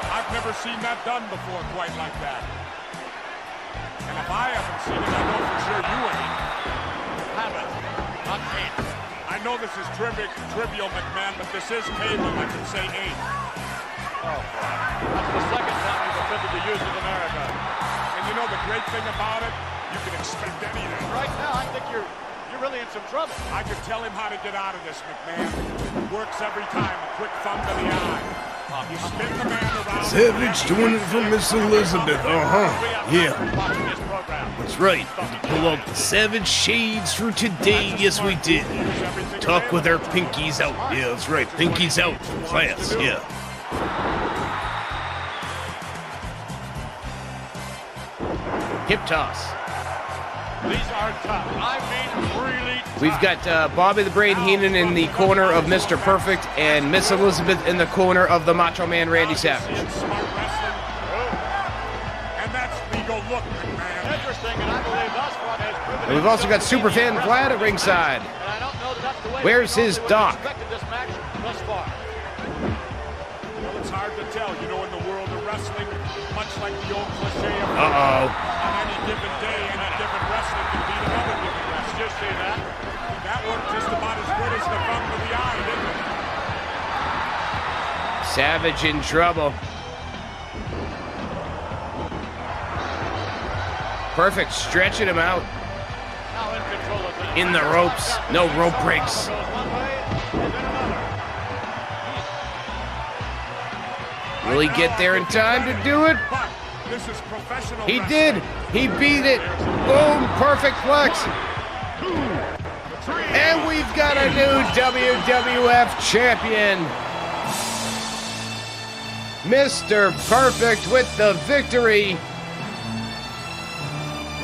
I've never seen that done before quite like that. And if I haven't seen it, I know for sure you ain't. Haven't. Not ain't. I know this is trivial, McMahon, but this is cable. I can say ain't. Oh, boy. That's the second time you've attempted to use it in America. And you know the great thing about it? You can expect anything. Right now, I think you're really in some trouble. I can tell him how to get out of this, McMahon. Works every time. A quick thumb to the eye. You spin the man around. Savage doing it for Miss Elizabeth. Yeah. That's right. Pull out the Savage shades for today. Yes, we did. Talk with our pinkies out. Yeah, that's right. Pinkies out from class. Yeah. Hip toss. These are tough. I mean, really tough. We've got Bobby the Brain Heenan in the corner of Mr. Perfect and Miss Elizabeth in the corner of the Macho Man Randy Savage. And that's legal look, man. Interesting, and I believe thus far has proven. And we've also got Superfan Vlad at ringside. And I don't know that that's the way Where's his doc? This match thus far. Well, it's hard to tell. You know, in the world of wrestling, much like the old cliche of on any given day, any different wrestling can beat another different wrestling. Just see that? That worked just about as good as the thumb to the eye, didn't it? Savage in trouble. Perfect stretching him out. Now in control of that. In the ropes. No rope breaks. Goes one way, and then another. Will he get there in time to do it? But this is professional He wrestling. did. He beat it. Boom. Perfect flex. And we've got a new WWF champion. Mr. Perfect with the victory.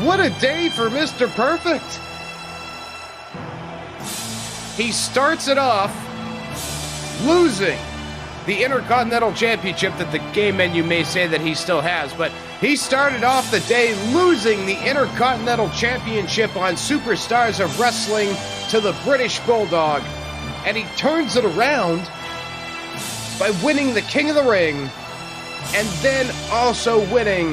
What a day for Mr. Perfect. He starts it off losing the Intercontinental Championship that the game menu may say that he still has, but he started off the day losing the Intercontinental Championship on Superstars of Wrestling to the British Bulldog. And he turns it around by winning the King of the Ring and then also winning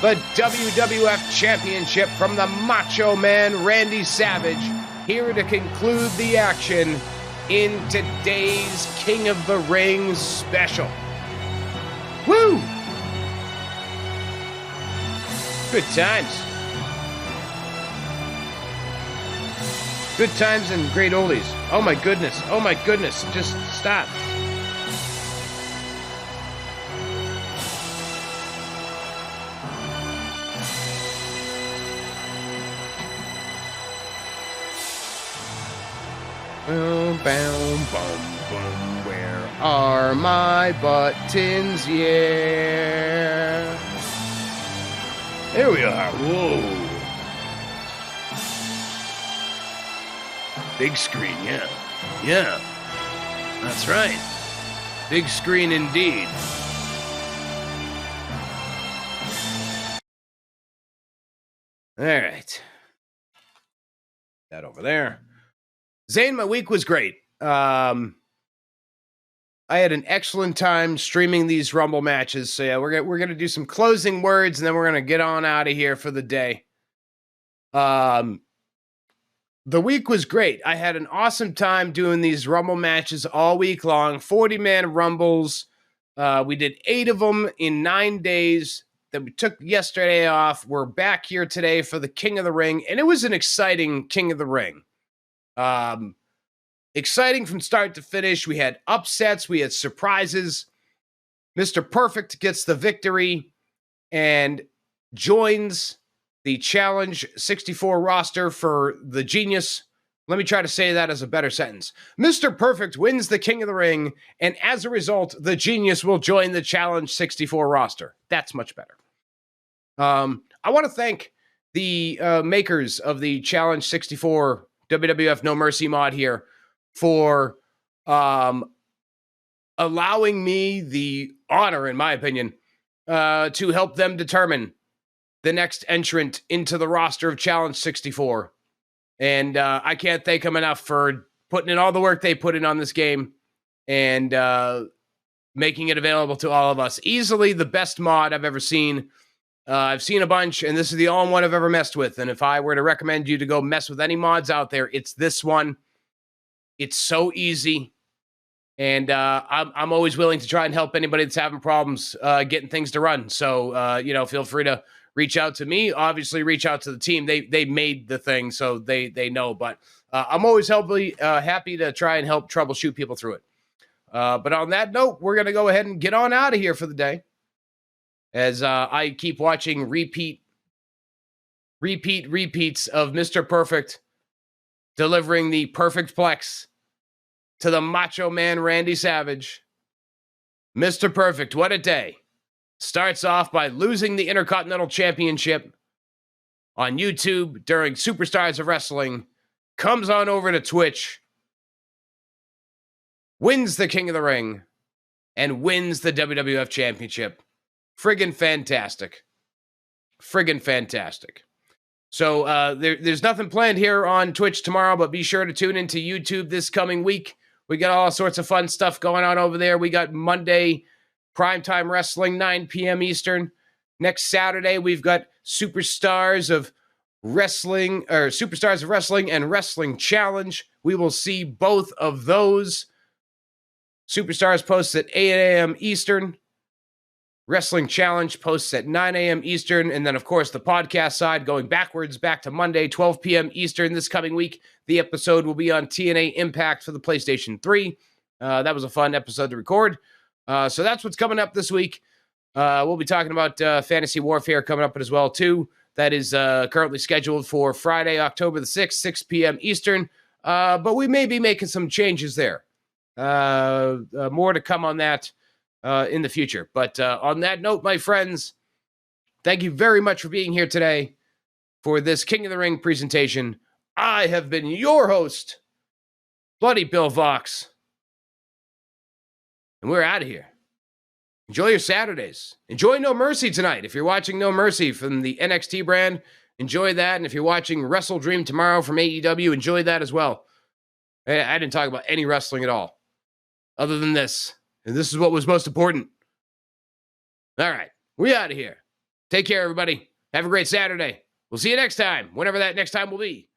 the WWF Championship from the Macho Man Randy Savage, here to conclude the action in today's King of the Ring special. Woo! Good times. Good times and great oldies. Oh my goodness. Oh my goodness. Just stop. Boom, boom, boom, boom. Where are my buttons? Yeah. There we are. Whoa. Big screen, yeah. Yeah. That's right. Big screen indeed. All right. That over there. Zane, my week was great. I had an excellent time streaming these Rumble matches. So yeah, we're gonna do some closing words and then we're gonna get on out of here for the day. The week was great. I had an awesome time doing these Rumble matches all week long. 40-man Rumbles. We did 8 of them in 9 days. Then we took yesterday off. We're back here today for the King of the Ring, and it was an exciting King of the Ring. Exciting from start to finish. We had upsets. We had surprises. Mr. Perfect gets the victory and joins the Challenge 64 roster for the Genius. Let me try to say that as a better sentence. Mr. Perfect wins the King of the Ring, and as a result, the Genius will join the Challenge 64 roster. That's much better. I want to thank the makers of the Challenge 64 WWF No Mercy mod here for allowing me the honor, in my opinion, to help them determine the next entrant into the roster of Challenge 64. And I can't thank them enough for putting in all the work they put in on this game and making it available to all of us. Easily the best mod I've ever seen. I've seen a bunch, and this is the only one I've ever messed with. And if I were to recommend you to go mess with any mods out there, it's this one. It's so easy. And I'm always willing to try and help anybody that's having problems getting things to run. So, feel free to reach out to me. Obviously, reach out to the team. They made the thing, so they know. But I'm always happy to try and help troubleshoot people through it. But on that note, we're going to go ahead and get on out of here for the day. As I keep watching repeats of Mr. Perfect delivering the perfect plex to the Macho Man Randy Savage. Mr. Perfect, what a day. Starts off by losing the Intercontinental Championship on YouTube during Superstars of Wrestling, comes on over to Twitch, wins the King of the Ring, and wins the WWF Championship. Friggin' fantastic. Friggin' fantastic. So there's nothing planned here on Twitch tomorrow, but be sure to tune into YouTube this coming week. We got all sorts of fun stuff going on over there. We got Monday Primetime Wrestling, 9 p.m. Eastern. Next Saturday, we've got Superstars of Wrestling and Wrestling Challenge. We will see both of those. Superstars posts at 8 a.m. Eastern. Wrestling Challenge posts at 9 a.m. Eastern. And then, of course, the podcast side going backwards back to Monday, 12 p.m. Eastern this coming week. The episode will be on TNA Impact for the PlayStation 3. That was a fun episode to record. So that's what's coming up this week. We'll be talking about Fantasy Warfare coming up as well, too. That is currently scheduled for Friday, October the 6th, 6 p.m. Eastern. But we may be making some changes there. More to come on that in the future. But on that note, my friends, thank you very much for being here today for this King of the Ring presentation. I have been your host, Bloody Bill Vox. And we're out of here. Enjoy your Saturdays. Enjoy No Mercy tonight. If you're watching No Mercy from the NXT brand, enjoy that. And if you're watching Wrestle Dream tomorrow from AEW, enjoy that as well. I didn't talk about any wrestling at all, other than this. And this is what was most important. All right, we out of here. Take care, everybody. Have a great Saturday. We'll see you next time, whenever that next time will be.